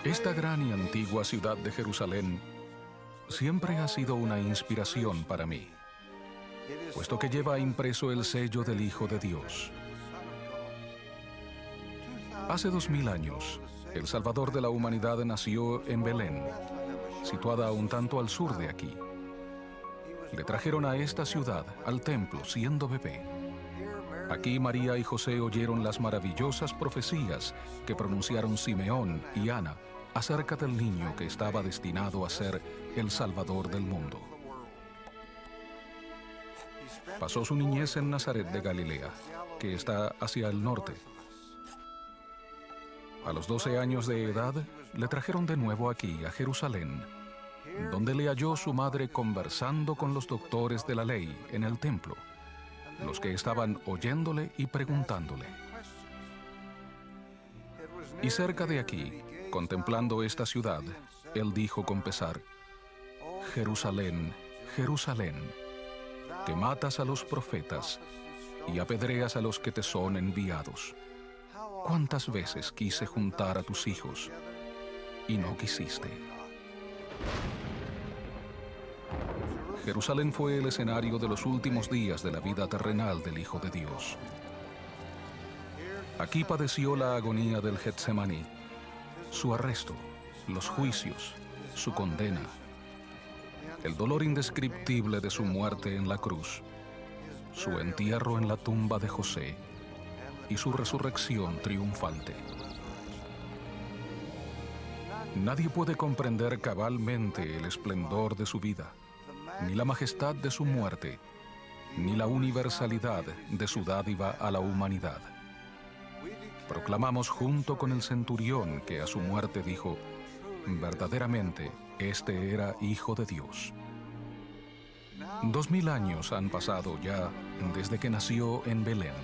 Esta gran y antigua ciudad de Jerusalén siempre ha sido una inspiración para mí, puesto que lleva impreso el sello del Hijo de Dios. Hace 2000 años, el Salvador de la humanidad nació en Belén, situada un tanto al sur de aquí. Le trajeron a esta ciudad, al templo, siendo bebé. Aquí María y José oyeron las maravillosas profecías que pronunciaron Simeón y Ana acerca del niño que estaba destinado a ser el Salvador del mundo. Pasó su niñez en Nazaret de Galilea, que está hacia el norte. A los 12 años de edad, le trajeron de nuevo aquí, a Jerusalén, donde le halló su madre conversando con los doctores de la ley en el templo, los que estaban oyéndole y preguntándole. Y cerca de aquí, contemplando esta ciudad, él dijo con pesar: Jerusalén, Jerusalén, que matas a los profetas y apedreas a los que te son enviados. ¿Cuántas veces quise juntar a tus hijos y no quisiste? Jerusalén fue el escenario de los últimos días de la vida terrenal del Hijo de Dios. Aquí padeció la agonía del Getsemaní, su arresto, los juicios, su condena, el dolor indescriptible de su muerte en la cruz, su entierro en la tumba de José y su resurrección triunfante. Nadie puede comprender cabalmente el esplendor de su vida, ni la majestad de su muerte, ni la universalidad de su dádiva a la humanidad. Proclamamos junto con el centurión que a su muerte dijo: verdaderamente, este era Hijo de Dios. 2000 años han pasado ya desde que nació en Belén.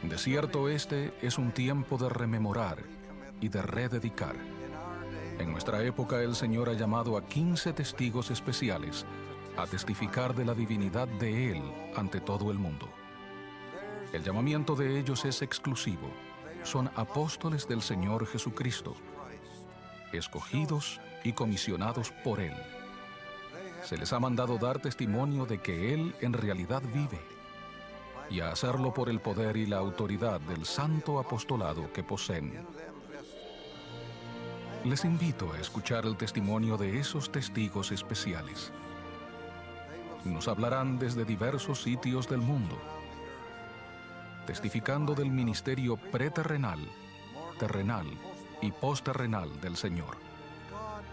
De cierto, este es un tiempo de rememorar y de rededicar. En nuestra época, el Señor ha llamado a 15 testigos especiales a testificar de la divinidad de Él ante todo el mundo. El llamamiento de ellos es exclusivo. Son apóstoles del Señor Jesucristo, escogidos y comisionados por Él. Se les ha mandado dar testimonio de que Él en realidad vive, y a hacerlo por el poder y la autoridad del santo apostolado que poseen. Les invito a escuchar el testimonio de esos testigos especiales. Nos hablarán desde diversos sitios del mundo, testificando del ministerio preterrenal, terrenal y postterrenal del Señor.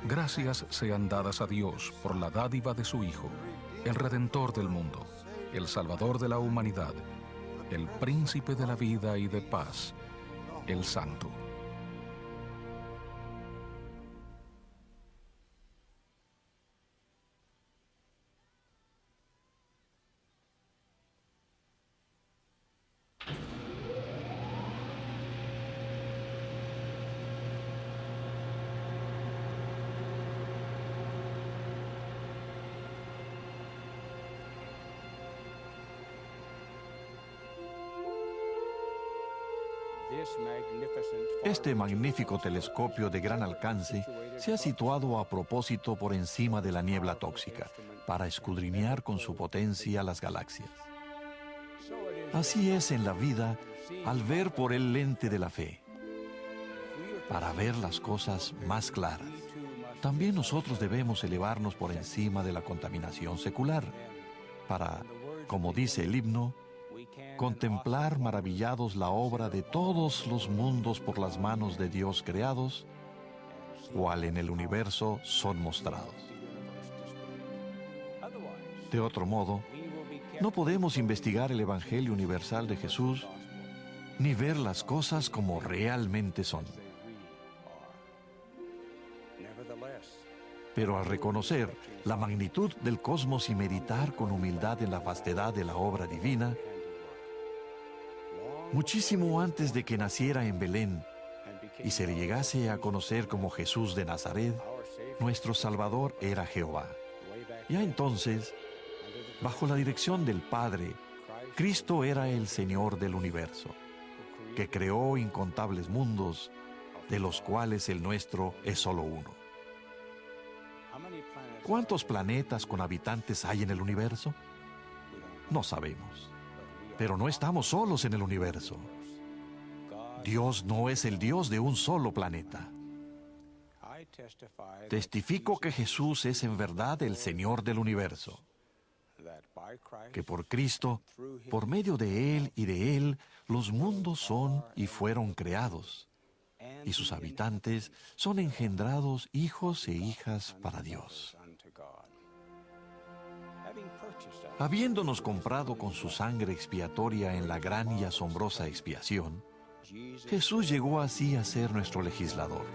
Gracias sean dadas a Dios por la dádiva de su Hijo, el Redentor del mundo, el Salvador de la humanidad, el Príncipe de la vida y de paz, el Santo. Este magnífico telescopio de gran alcance se ha situado a propósito por encima de la niebla tóxica para escudriñar con su potencia las galaxias. Así es en la vida al ver por el lente de la fe, para ver las cosas más claras. También nosotros debemos elevarnos por encima de la contaminación secular, para, como dice el himno, contemplar maravillados la obra de todos los mundos por las manos de Dios creados, cual en el universo son mostrados. De otro modo, no podemos investigar el Evangelio universal de Jesús ni ver las cosas como realmente son. Pero al reconocer la magnitud del cosmos y meditar con humildad en la vastedad de la obra divina, muchísimo antes de que naciera en Belén y se le llegase a conocer como Jesús de Nazaret, nuestro Salvador era Jehová. Ya entonces, bajo la dirección del Padre, Cristo era el Señor del universo, que creó incontables mundos, de los cuales el nuestro es solo uno. ¿Cuántos planetas con habitantes hay en el universo? No sabemos. Pero no estamos solos en el universo. Dios no es el Dios de un solo planeta. Testifico que Jesús es en verdad el Señor del universo, que por Cristo, por medio de Él y de Él, los mundos son y fueron creados, y sus habitantes son engendrados hijos e hijas para Dios. Habiéndonos comprado con su sangre expiatoria en la gran y asombrosa expiación, Jesús llegó así a ser nuestro legislador.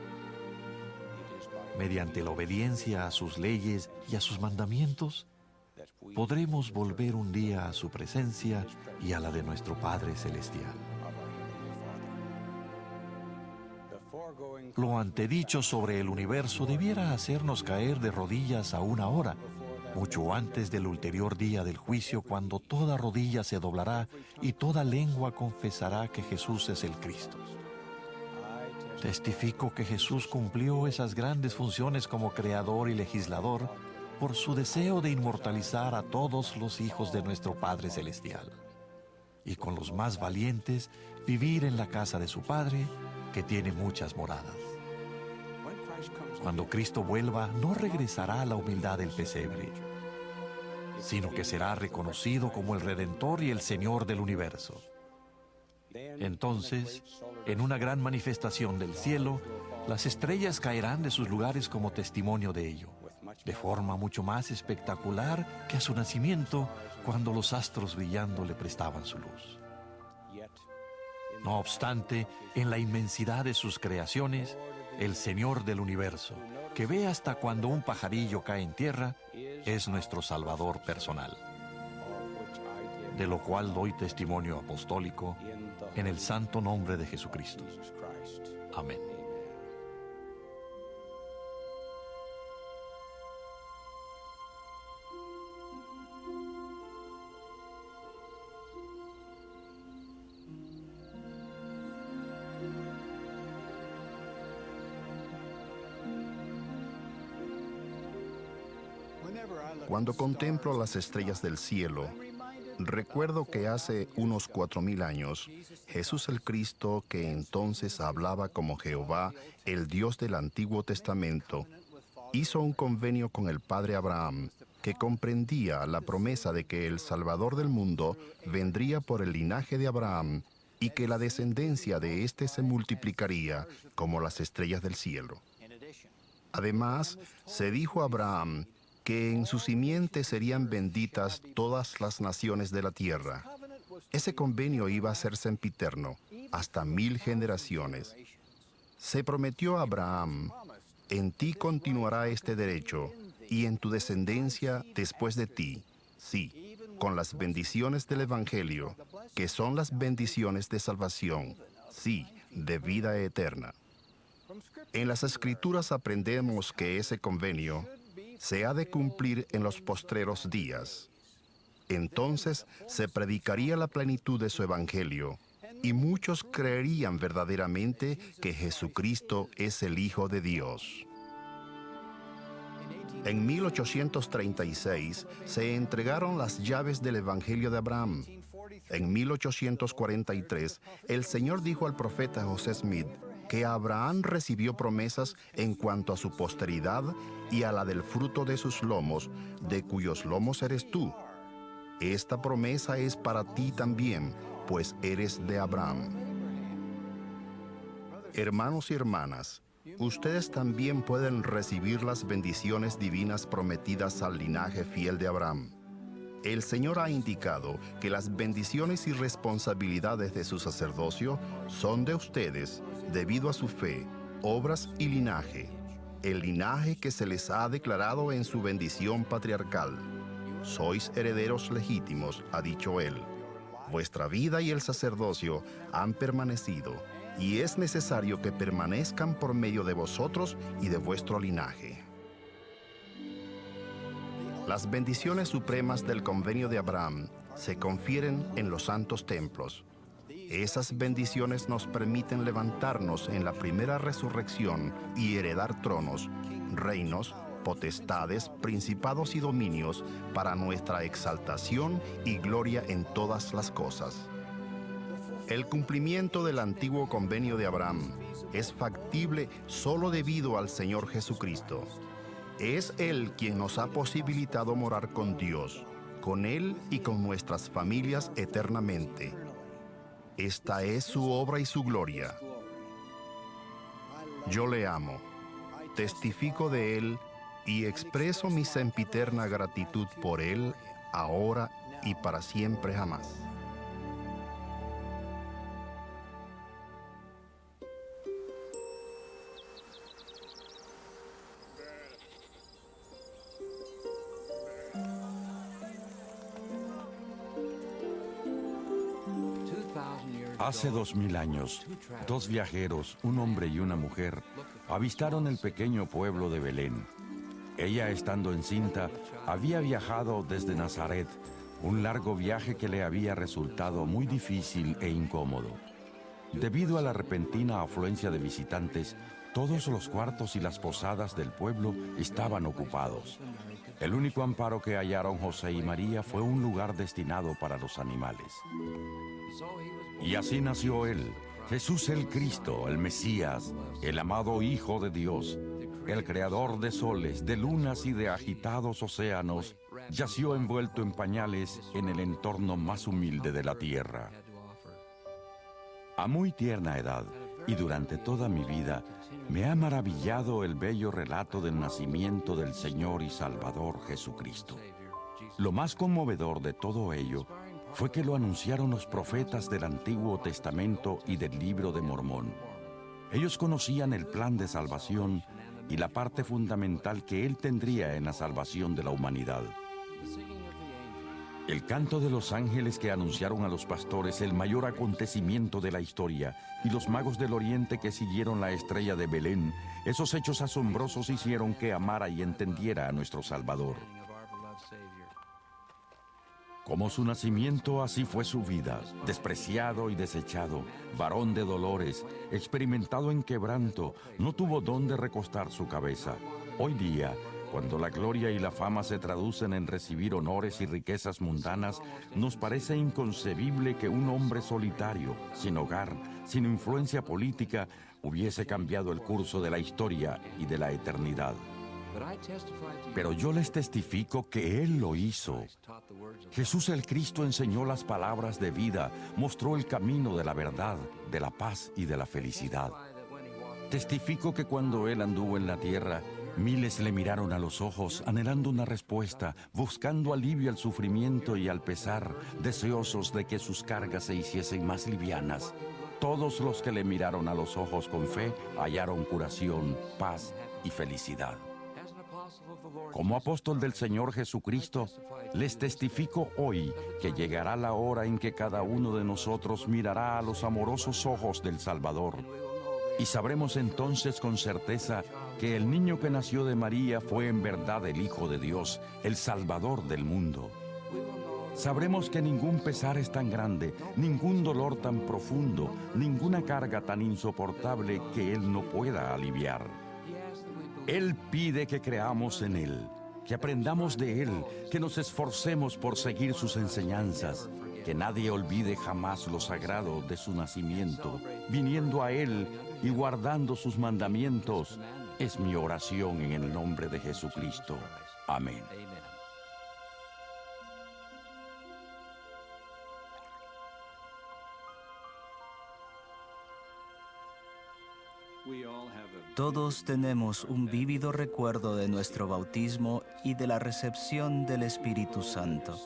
Mediante la obediencia a sus leyes y a sus mandamientos, podremos volver un día a su presencia y a la de nuestro Padre Celestial. Lo antedicho sobre el universo debiera hacernos caer de rodillas aún ahora, mucho antes del ulterior día del juicio, cuando toda rodilla se doblará y toda lengua confesará que Jesús es el Cristo. Testifico que Jesús cumplió esas grandes funciones como creador y legislador por su deseo de inmortalizar a todos los hijos de nuestro Padre Celestial, y con los más valientes vivir en la casa de su Padre, que tiene muchas moradas. Cuando Cristo vuelva, no regresará a la humildad del pesebre, sino que será reconocido como el Redentor y el Señor del universo. Entonces, en una gran manifestación del cielo, las estrellas caerán de sus lugares como testimonio de ello, de forma mucho más espectacular que a su nacimiento, cuando los astros brillando le prestaban su luz. No obstante, en la inmensidad de sus creaciones, el Señor del universo, que ve hasta cuando un pajarillo cae en tierra, es nuestro Salvador personal, de lo cual doy testimonio apostólico en el santo nombre de Jesucristo. Amén. Cuando contemplo las estrellas del cielo, recuerdo que hace unos 4000 años, Jesús el Cristo, que entonces hablaba como Jehová, el Dios del Antiguo Testamento, hizo un convenio con el padre Abraham, que comprendía la promesa de que el Salvador del mundo vendría por el linaje de Abraham y que la descendencia de éste se multiplicaría como las estrellas del cielo. Además, se dijo a Abraham que en su simiente serían benditas todas las naciones de la tierra. Ese convenio iba a ser sempiterno, hasta 1000 generaciones. Se prometió a Abraham: en ti continuará este derecho, y en tu descendencia después de ti, sí, con las bendiciones del Evangelio, que son las bendiciones de salvación, sí, de vida eterna. En las Escrituras aprendemos que ese convenio se ha de cumplir en los postreros días. Entonces se predicaría la plenitud de su evangelio, y muchos creerían verdaderamente que Jesucristo es el Hijo de Dios. En 1836 se entregaron las llaves del Evangelio de Abraham. En 1843, el Señor dijo al profeta José Smith que Abraham recibió promesas en cuanto a su posteridad y a la del fruto de sus lomos, de cuyos lomos eres tú. Esta promesa es para ti también, pues eres de Abraham. Hermanos y hermanas, ustedes también pueden recibir las bendiciones divinas prometidas al linaje fiel de Abraham. El Señor ha indicado que las bendiciones y responsabilidades de su sacerdocio son de ustedes debido a su fe, obras y linaje, el linaje que se les ha declarado en su bendición patriarcal. Sois herederos legítimos, ha dicho él. Vuestra vida y el sacerdocio han permanecido, y es necesario que permanezcan por medio de vosotros y de vuestro linaje. Las bendiciones supremas del convenio de Abraham se confieren en los santos templos. Esas bendiciones nos permiten levantarnos en la primera resurrección y heredar tronos, reinos, potestades, principados y dominios para nuestra exaltación y gloria en todas las cosas. El cumplimiento del antiguo convenio de Abraham es factible solo debido al Señor Jesucristo. Es Él quien nos ha posibilitado morar con Dios, con Él y con nuestras familias eternamente. Esta es su obra y su gloria. Yo le amo, testifico de Él y expreso mi sempiterna gratitud por Él, ahora y para siempre jamás. Hace 2000 años, dos viajeros, un hombre y una mujer, avistaron el pequeño pueblo de Belén. Ella, estando encinta, había viajado desde Nazaret, un largo viaje que le había resultado muy difícil e incómodo. Debido a la repentina afluencia de visitantes, todos los cuartos y las posadas del pueblo estaban ocupados. El único amparo que hallaron José y María fue un lugar destinado para los animales. Y así nació él, Jesús el Cristo, el Mesías, el amado Hijo de Dios, el creador de soles, de lunas y de agitados océanos, yació envuelto en pañales en el entorno más humilde de la tierra. A muy tierna edad, y durante toda mi vida, me ha maravillado el bello relato del nacimiento del Señor y Salvador Jesucristo. Lo más conmovedor de todo ello fue que lo anunciaron los profetas del Antiguo Testamento y del Libro de Mormón. Ellos conocían el plan de salvación y la parte fundamental que Él tendría en la salvación de la humanidad. El canto de los ángeles que anunciaron a los pastores el mayor acontecimiento de la historia y los magos del oriente que siguieron la estrella de Belén, esos hechos asombrosos hicieron que amara y entendiera a nuestro Salvador. Como su nacimiento, así fue su vida, despreciado y desechado, varón de dolores, experimentado en quebranto, no tuvo dónde recostar su cabeza. Hoy día, cuando la gloria y la fama se traducen en recibir honores y riquezas mundanas, nos parece inconcebible que un hombre solitario, sin hogar, sin influencia política, hubiese cambiado el curso de la historia y de la eternidad. Pero yo les testifico que Él lo hizo. Jesús el Cristo enseñó las palabras de vida, mostró el camino de la verdad, de la paz y de la felicidad. Testifico que cuando Él anduvo en la tierra, miles le miraron a los ojos, anhelando una respuesta, buscando alivio al sufrimiento y al pesar, deseosos de que sus cargas se hiciesen más livianas. Todos los que le miraron a los ojos con fe hallaron curación, paz y felicidad. Como apóstol del Señor Jesucristo, les testifico hoy que llegará la hora en que cada uno de nosotros mirará a los amorosos ojos del Salvador. Y sabremos entonces con certeza que el niño que nació de María fue en verdad el Hijo de Dios, el Salvador del mundo. Sabremos que ningún pesar es tan grande, ningún dolor tan profundo, ninguna carga tan insoportable que Él no pueda aliviar. Él pide que creamos en Él, que aprendamos de Él, que nos esforcemos por seguir sus enseñanzas, que nadie olvide jamás lo sagrado de su nacimiento, viniendo a Él y guardando sus mandamientos. Es mi oración en el nombre de Jesucristo. Amén. Todos tenemos un vívido recuerdo de nuestro bautismo y de la recepción del Espíritu Santo.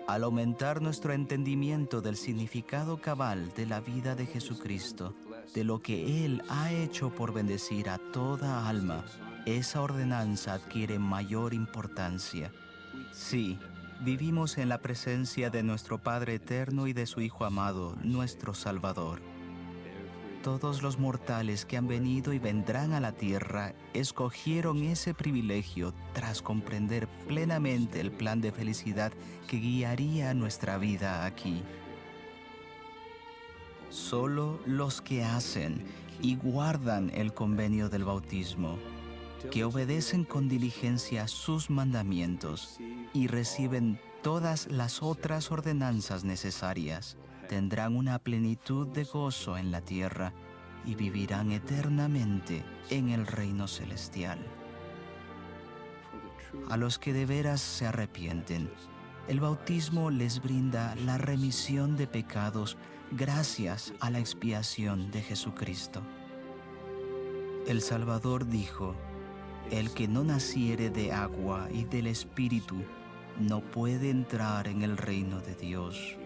Al aumentar nuestro entendimiento del significado cabal de la vida de Jesucristo, de lo que Él ha hecho por bendecir a toda alma, esa ordenanza adquiere mayor importancia. Sí, vivimos en la presencia de nuestro Padre eterno y de su Hijo amado, nuestro Salvador. Todos los mortales que han venido y vendrán a la tierra escogieron ese privilegio tras comprender plenamente el plan de felicidad que guiaría nuestra vida aquí. solo los que hacen y guardan el convenio del bautismo, que obedecen con diligencia sus mandamientos y reciben todas las otras ordenanzas necesarias, tendrán una plenitud de gozo en la tierra y vivirán eternamente en el reino celestial. A los que de veras se arrepienten, el bautismo les brinda la remisión de pecados gracias a la expiación de Jesucristo. El Salvador dijo: el que no naciere de agua y del Espíritu no puede entrar en el reino de Dios.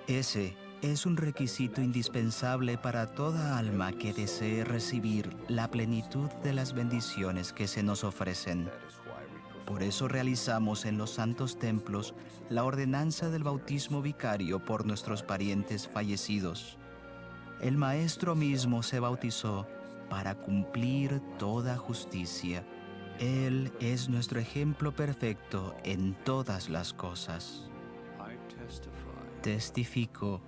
Ese es un requisito indispensable para toda alma que desee recibir la plenitud de las bendiciones que se nos ofrecen. Por eso realizamos en los santos templos la ordenanza del bautismo vicario por nuestros parientes fallecidos. El Maestro mismo se bautizó para cumplir toda justicia. Él es nuestro ejemplo perfecto en todas las cosas. Testifico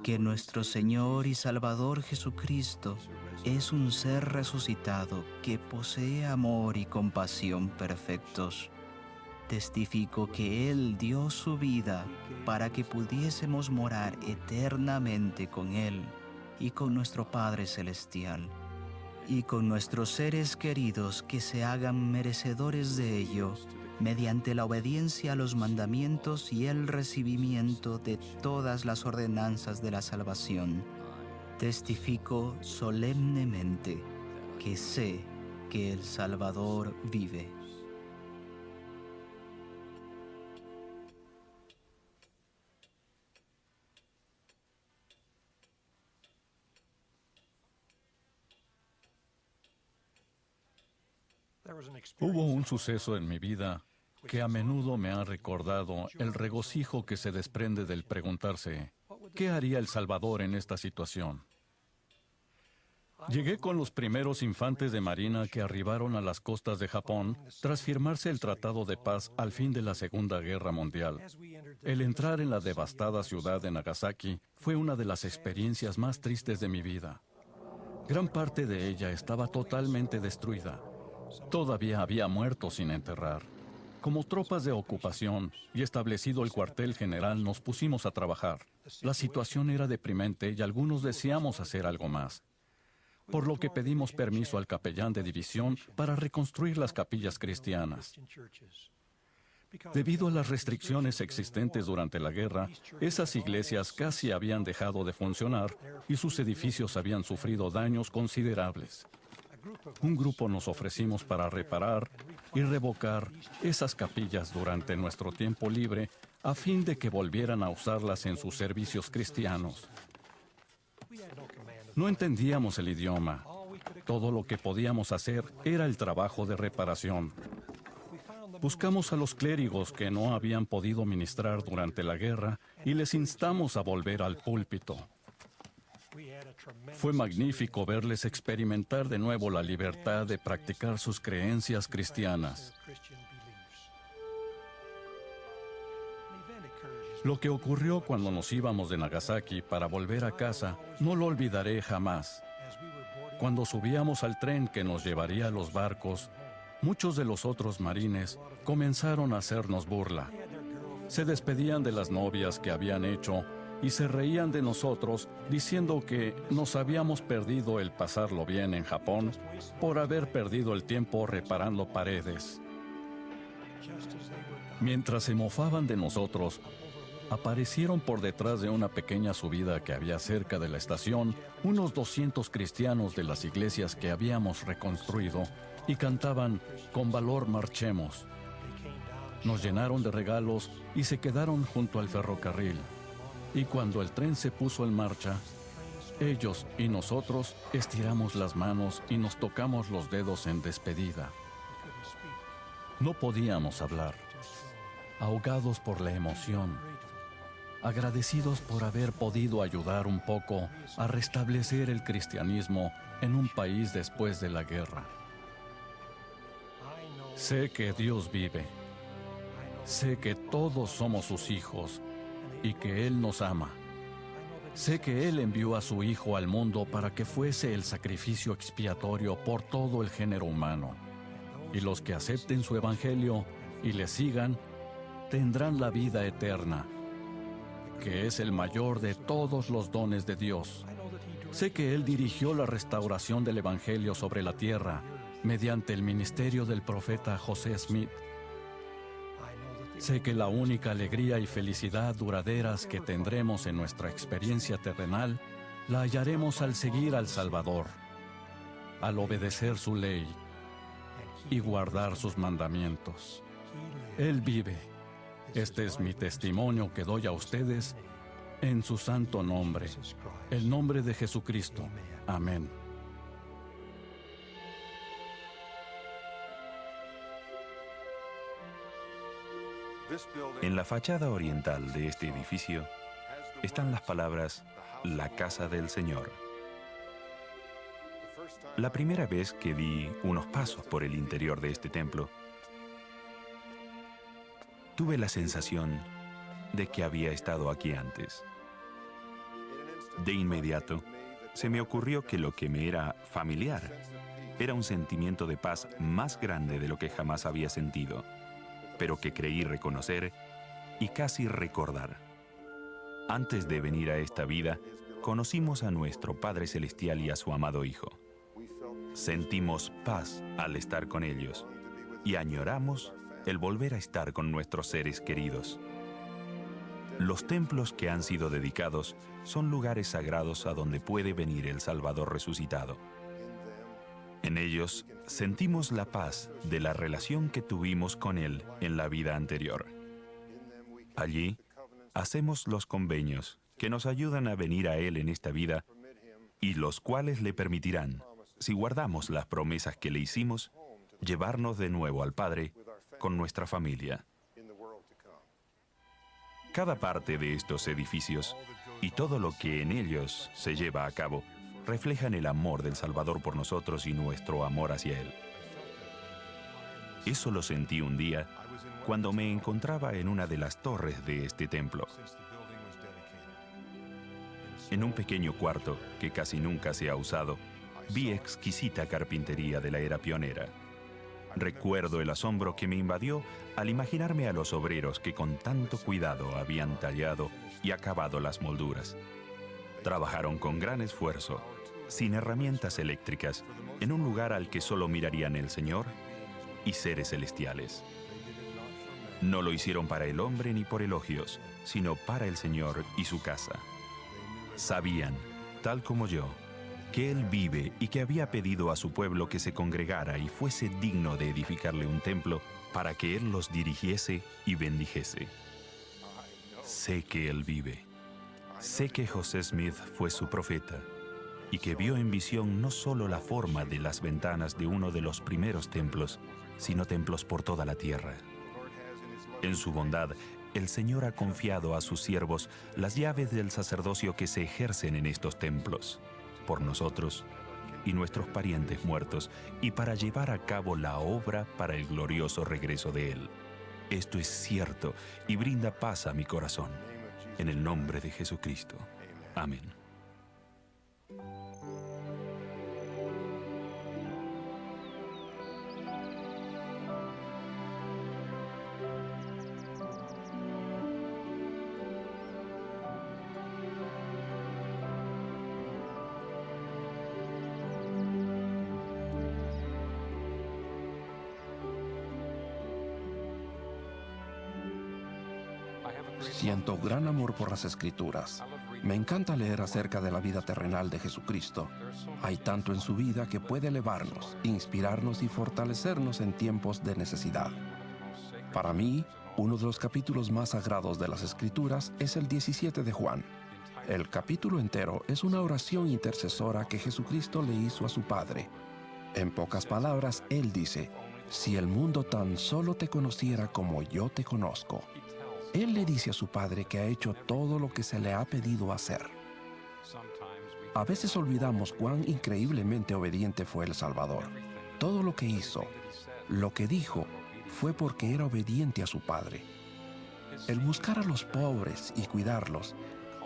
que nuestro Señor y Salvador Jesucristo es un ser resucitado que posee amor y compasión perfectos. Testifico que Él dio su vida para que pudiésemos morar eternamente con Él y con nuestro Padre Celestial, y con nuestros seres queridos que se hagan merecedores de ello, mediante la obediencia a los mandamientos y el recibimiento de todas las ordenanzas de la salvación. Testifico solemnemente que sé que el Salvador vive. Hubo un suceso en mi vida que a menudo me ha recordado el regocijo que se desprende del preguntarse, ¿qué haría el Salvador en esta situación? Llegué con los primeros infantes de marina que arribaron a las costas de Japón tras firmarse el Tratado de Paz al fin de la Segunda Guerra Mundial. El entrar en la devastada ciudad de Nagasaki fue una de las experiencias más tristes de mi vida. Gran parte de ella estaba totalmente destruida. Todavía había muertos sin enterrar. Como tropas de ocupación y establecido el cuartel general, nos pusimos a trabajar. La situación era deprimente y algunos deseamos hacer algo más, por lo que pedimos permiso al capellán de división para reconstruir las capillas cristianas. Debido a las restricciones existentes durante la guerra, esas iglesias casi habían dejado de funcionar y sus edificios habían sufrido daños considerables. Un grupo nos ofrecimos para reparar y revocar esas capillas durante nuestro tiempo libre a fin de que volvieran a usarlas en sus servicios cristianos. No entendíamos el idioma. Todo lo que podíamos hacer era el trabajo de reparación. Buscamos a los clérigos que no habían podido ministrar durante la guerra y les instamos a volver al púlpito. Fue magnífico verles experimentar de nuevo la libertad de practicar sus creencias cristianas. Lo que ocurrió cuando nos íbamos de Nagasaki para volver a casa, no lo olvidaré jamás. Cuando subíamos al tren que nos llevaría a los barcos, muchos de los otros marines comenzaron a hacernos burla. Se despedían de las novias que habían hecho y se reían de nosotros diciendo que nos habíamos perdido el pasarlo bien en Japón por haber perdido el tiempo reparando paredes. Mientras se mofaban de nosotros, aparecieron por detrás de una pequeña subida que había cerca de la estación unos 200 cristianos de las iglesias que habíamos reconstruido y cantaban «Con valor marchemos». Nos llenaron de regalos y se quedaron junto al ferrocarril. Y cuando el tren se puso en marcha, ellos y nosotros estiramos las manos y nos tocamos los dedos en despedida. No podíamos hablar, ahogados por la emoción, agradecidos por haber podido ayudar un poco a restablecer el cristianismo en un país después de la guerra. Sé que Dios vive. Sé que todos somos sus hijos y que Él nos ama. Sé que Él envió a su Hijo al mundo para que fuese el sacrificio expiatorio por todo el género humano. Y los que acepten su evangelio y le sigan, tendrán la vida eterna, que es el mayor de todos los dones de Dios. Sé que Él dirigió la restauración del evangelio sobre la tierra mediante el ministerio del profeta José Smith. Sé que la única alegría y felicidad duraderas que tendremos en nuestra experiencia terrenal la hallaremos al seguir al Salvador, al obedecer su ley y guardar sus mandamientos. Él vive. Este es mi testimonio que doy a ustedes en su santo nombre, el nombre de Jesucristo. Amén. En la fachada oriental de este edificio están las palabras «La Casa del Señor». La primera vez que di unos pasos por el interior de este templo, tuve la sensación de que había estado aquí antes. De inmediato, se me ocurrió que lo que me era familiar era un sentimiento de paz más grande de lo que jamás había sentido, pero que creí reconocer y casi recordar. Antes de venir a esta vida, conocimos a nuestro Padre Celestial y a su amado Hijo. Sentimos paz al estar con ellos y añoramos el volver a estar con nuestros seres queridos. Los templos que han sido dedicados son lugares sagrados a donde puede venir el Salvador resucitado. En ellos sentimos la paz de la relación que tuvimos con Él en la vida anterior. Allí hacemos los convenios que nos ayudan a venir a Él en esta vida y los cuales le permitirán, si guardamos las promesas que le hicimos, llevarnos de nuevo al Padre con nuestra familia. Cada parte de estos edificios y todo lo que en ellos se lleva a cabo reflejan el amor del Salvador por nosotros y nuestro amor hacia Él. Eso lo sentí un día cuando me encontraba en una de las torres de este templo. En un pequeño cuarto que casi nunca se ha usado, vi exquisita carpintería de la era pionera. Recuerdo el asombro que me invadió al imaginarme a los obreros que con tanto cuidado habían tallado y acabado las molduras. Trabajaron con gran esfuerzo, sin herramientas eléctricas, en un lugar al que solo mirarían el Señor y seres celestiales. No lo hicieron para el hombre ni por elogios, sino para el Señor y su casa. Sabían, tal como yo, que Él vive y que había pedido a su pueblo que se congregara y fuese digno de edificarle un templo para que Él los dirigiese y bendijese. Sé que Él vive. Sé que José Smith fue su profeta y que vio en visión no solo la forma de las ventanas de uno de los primeros templos, sino templos por toda la tierra. En su bondad, el Señor ha confiado a sus siervos las llaves del sacerdocio que se ejercen en estos templos, por nosotros y nuestros parientes muertos, y para llevar a cabo la obra para el glorioso regreso de Él. Esto es cierto y brinda paz a mi corazón. En el nombre de Jesucristo. Amén. Siento gran amor por las Escrituras. Me encanta leer acerca de la vida terrenal de Jesucristo. Hay tanto en su vida que puede elevarnos, inspirarnos y fortalecernos en tiempos de necesidad. Para mí, uno de los capítulos más sagrados de las Escrituras es el 17 de Juan. El capítulo entero es una oración intercesora que Jesucristo le hizo a su Padre. En pocas palabras, Él dice: si el mundo tan solo te conociera como yo te conozco. Él le dice a su Padre que ha hecho todo lo que se le ha pedido hacer. A veces olvidamos cuán increíblemente obediente fue el Salvador. Todo lo que hizo, lo que dijo, fue porque era obediente a su Padre. El buscar a los pobres y cuidarlos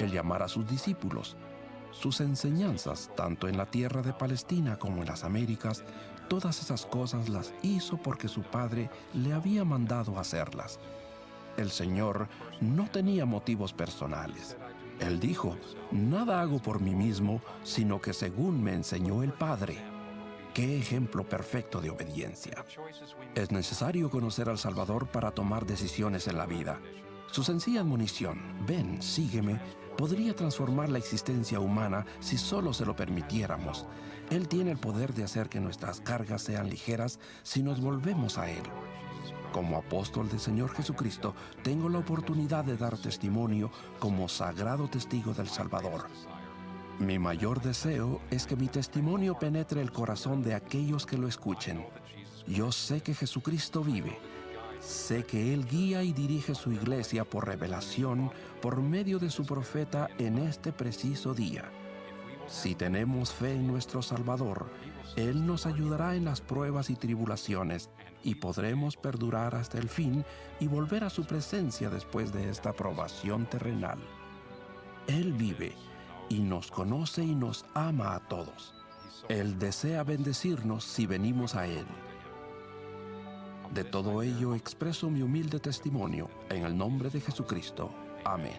el llamar a sus discípulos. Sus enseñanzas, tanto en la tierra de Palestina como en las Américas, todas esas cosas las hizo porque su Padre le había mandado hacerlas. El Señor no tenía motivos personales. Él dijo: nada hago por mí mismo, sino que según me enseñó el Padre. ¡Qué ejemplo perfecto de obediencia! Es necesario conocer al Salvador para tomar decisiones en la vida. Su sencilla admonición, ven, sígueme, podría transformar la existencia humana si solo se lo permitiéramos. Él tiene el poder de hacer que nuestras cargas sean ligeras si nos volvemos a Él. Como apóstol del Señor Jesucristo, tengo la oportunidad de dar testimonio como sagrado testigo del Salvador. Mi mayor deseo es que mi testimonio penetre el corazón de aquellos que lo escuchen. Yo sé que Jesucristo vive. Sé que Él guía y dirige su iglesia por revelación por medio de su profeta en este preciso día. Si tenemos fe en nuestro Salvador, Él nos ayudará en las pruebas y tribulaciones y podremos perdurar hasta el fin y volver a su presencia después de esta probación terrenal. Él vive y nos conoce y nos ama a todos. Él desea bendecirnos si venimos a Él. De todo ello expreso mi humilde testimonio en el nombre de Jesucristo. Amén.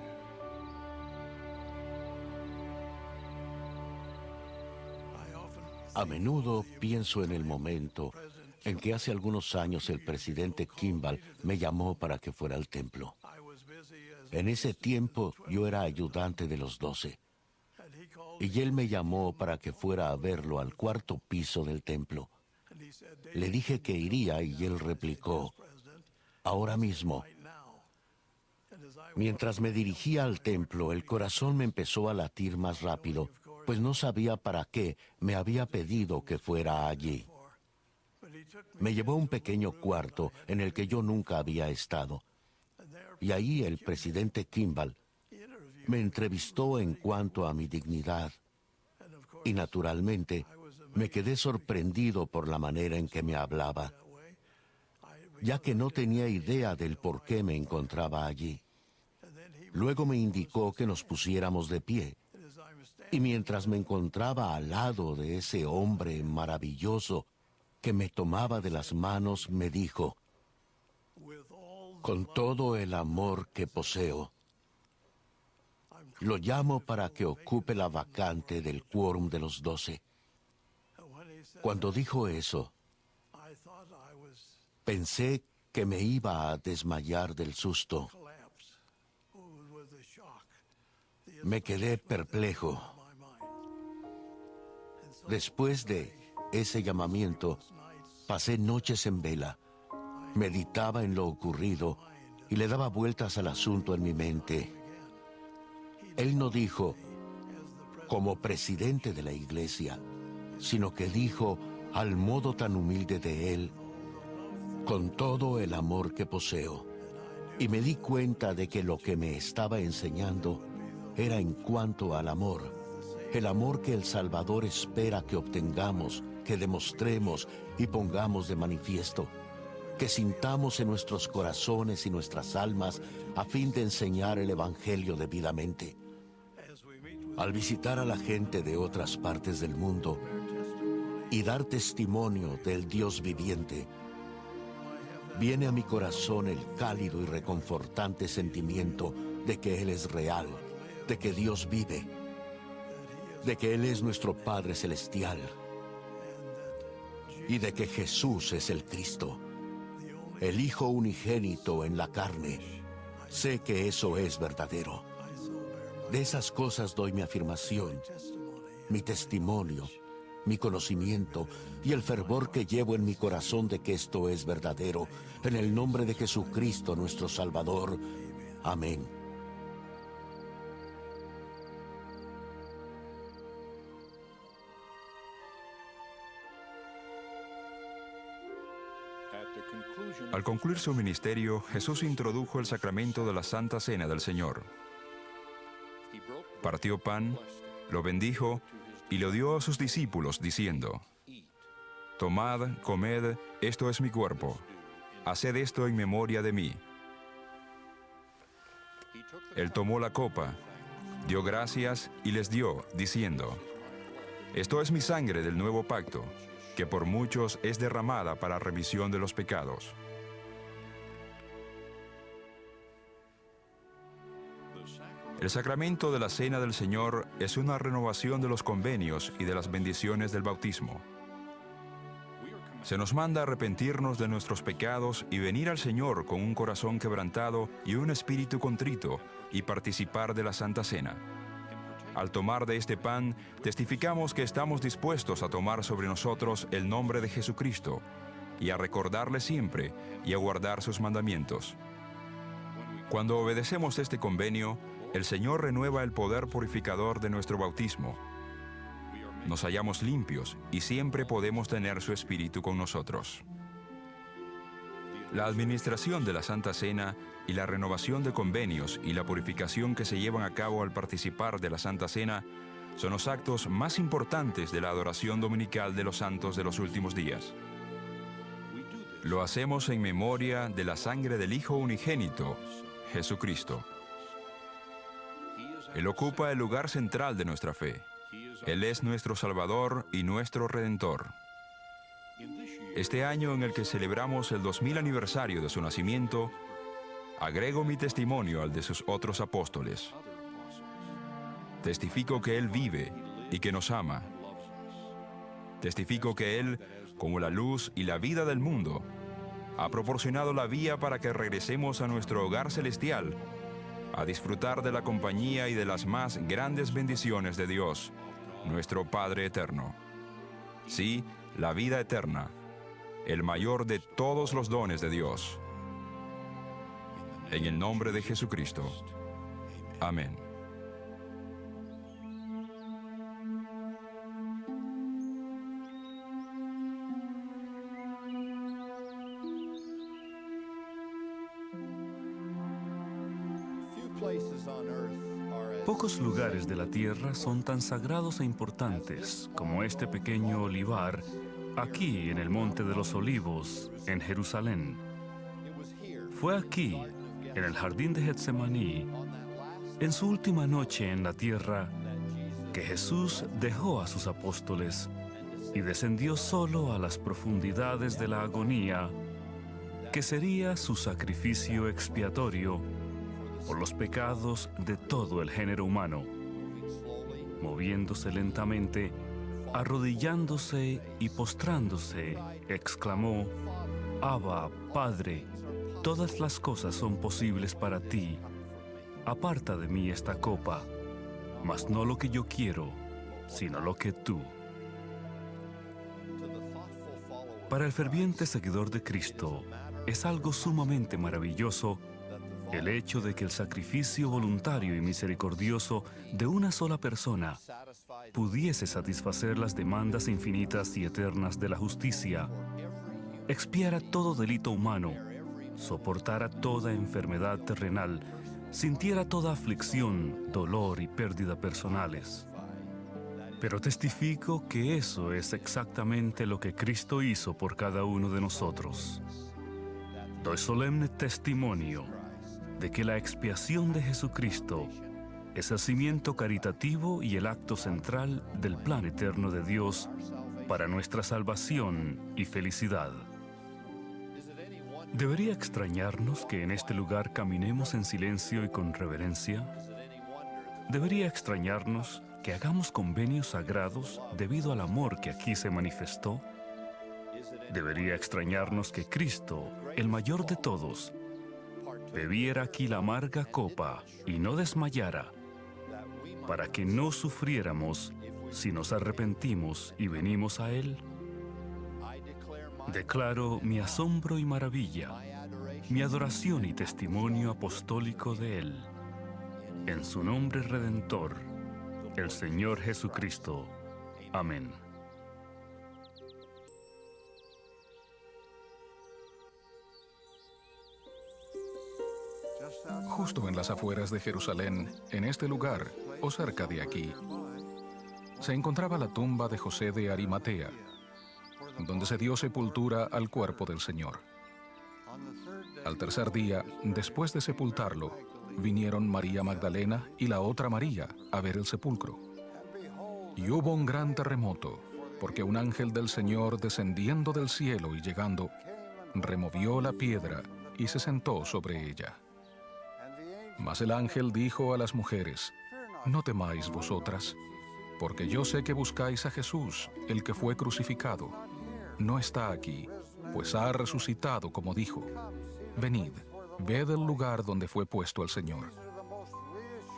A menudo pienso en el momento en que hace algunos años el presidente Kimball me llamó para que fuera al templo. En ese tiempo yo era ayudante de los 12. Y él me llamó para que fuera a verlo al 4º piso del templo. Le dije que iría y él replicó: ahora mismo. Mientras me dirigía al templo, el corazón me empezó a latir más rápido, pues no sabía para qué me había pedido que fuera allí. Me llevó a un pequeño cuarto en el que yo nunca había estado. Y ahí el presidente Kimball me entrevistó en cuanto a mi dignidad. Y naturalmente, me quedé sorprendido por la manera en que me hablaba, ya que no tenía idea del por qué me encontraba allí. Luego me indicó que nos pusiéramos de pie, y mientras me encontraba al lado de ese hombre maravilloso que me tomaba de las manos, me dijo: con todo el amor que poseo, lo llamo para que ocupe la vacante del quórum de los 12. Cuando dijo eso, pensé que me iba a desmayar del susto. Me quedé perplejo. Después de ese llamamiento, pasé noches en vela, meditaba en lo ocurrido y le daba vueltas al asunto en mi mente. Él no dijo, como presidente de la iglesia, sino que dijo, al modo tan humilde de él, con todo el amor que poseo. Y me di cuenta de que lo que me estaba enseñando era en cuanto al amor, el amor que el Salvador espera que obtengamos, que demostremos y pongamos de manifiesto, que sintamos en nuestros corazones y nuestras almas a fin de enseñar el Evangelio debidamente. Al visitar a la gente de otras partes del mundo y dar testimonio del Dios viviente, viene a mi corazón el cálido y reconfortante sentimiento de que Él es real, de que Dios vive, de que Él es nuestro Padre Celestial y de que Jesús es el Cristo, el Hijo unigénito en la carne. Sé que eso es verdadero. De esas cosas doy mi afirmación, mi testimonio, mi conocimiento y el fervor que llevo en mi corazón de que esto es verdadero, en el nombre de Jesucristo nuestro Salvador. Amén. Al concluir su ministerio, Jesús introdujo el sacramento de la Santa Cena del Señor. Partió pan, lo bendijo y lo dio a sus discípulos, diciendo: tomad, comed, esto es mi cuerpo. Haced esto en memoria de mí. Él tomó la copa, Dio gracias y les dio, diciendo: Esto es mi sangre del nuevo pacto, que por muchos es derramada para remisión de los pecados. El sacramento de la Cena del Señor es una renovación de los convenios y de las bendiciones del bautismo. Se nos manda arrepentirnos de nuestros pecados y venir al Señor con un corazón quebrantado y un espíritu contrito y participar de la Santa Cena. Al tomar de este pan, testificamos que estamos dispuestos a tomar sobre nosotros el nombre de Jesucristo y a recordarle siempre y a guardar sus mandamientos. Cuando obedecemos este convenio, el Señor renueva el poder purificador de nuestro bautismo. Nos hallamos limpios y siempre podemos tener su Espíritu con nosotros. La administración de la Santa Cena y la renovación de convenios y la purificación que se llevan a cabo al participar de la Santa Cena son los actos más importantes de la adoración dominical de los santos de los últimos días. Lo hacemos en memoria de la sangre del Hijo unigénito, Jesucristo. Él ocupa el lugar central de nuestra fe. Él es nuestro Salvador y nuestro Redentor. Este año en el que celebramos el 2000 aniversario de su nacimiento, agrego mi testimonio al de sus otros apóstoles. Testifico que Él vive y que nos ama. Testifico que Él, como la luz y la vida del mundo, ha proporcionado la vía para que regresemos a nuestro hogar celestial, a disfrutar de la compañía y de las más grandes bendiciones de Dios, nuestro Padre eterno. Sí, la vida eterna, el mayor de todos los dones de Dios. En el nombre de Jesucristo. Amén. Pocos lugares de la tierra son tan sagrados e importantes como este pequeño olivar aquí en el Monte de los Olivos, en Jerusalén. Fue aquí, en el jardín de Getsemaní, en su última noche en la tierra, que Jesús dejó a sus apóstoles y descendió solo a las profundidades de la agonía, que sería su sacrificio expiatorio por los pecados de todo el género humano. Moviéndose lentamente, arrodillándose y postrándose, exclamó: Abba, Padre, todas las cosas son posibles para ti. Aparta de mí esta copa, mas no lo que yo quiero, sino lo que tú. Para el ferviente seguidor de Cristo, es algo sumamente maravilloso el hecho de que el sacrificio voluntario y misericordioso de una sola persona pudiese satisfacer las demandas infinitas y eternas de la justicia, expiara todo delito humano, soportara toda enfermedad terrenal, sintiera toda aflicción, dolor y pérdida personales. Pero testifico que eso es exactamente lo que Cristo hizo por cada uno de nosotros. Doy solemne testimonio de que la expiación de Jesucristo es el cimiento caritativo y el acto central del plan eterno de Dios para nuestra salvación y felicidad. ¿Debería extrañarnos que en este lugar caminemos en silencio y con reverencia? ¿Debería extrañarnos que hagamos convenios sagrados debido al amor que aquí se manifestó? ¿Debería extrañarnos que Cristo, el mayor de todos, bebiera aquí la amarga copa y no desmayara, para que no sufriéramos si nos arrepentimos y venimos a Él? Declaro mi asombro y maravilla, mi adoración y testimonio apostólico de Él. En su nombre redentor, el Señor Jesucristo. Amén. Justo en las afueras de Jerusalén, en este lugar, o cerca de aquí, se encontraba la tumba de José de Arimatea, donde se dio sepultura al cuerpo del Señor. Al tercer día, después de sepultarlo, vinieron María Magdalena y la otra María a ver el sepulcro. Y hubo un gran terremoto, porque un ángel del Señor descendiendo del cielo y llegando, removió la piedra y se sentó sobre ella. Mas el ángel dijo a las mujeres: no temáis vosotras, porque yo sé que buscáis a Jesús, el que fue crucificado. No está aquí, pues ha resucitado como dijo. Venid, ved el lugar donde fue puesto el Señor.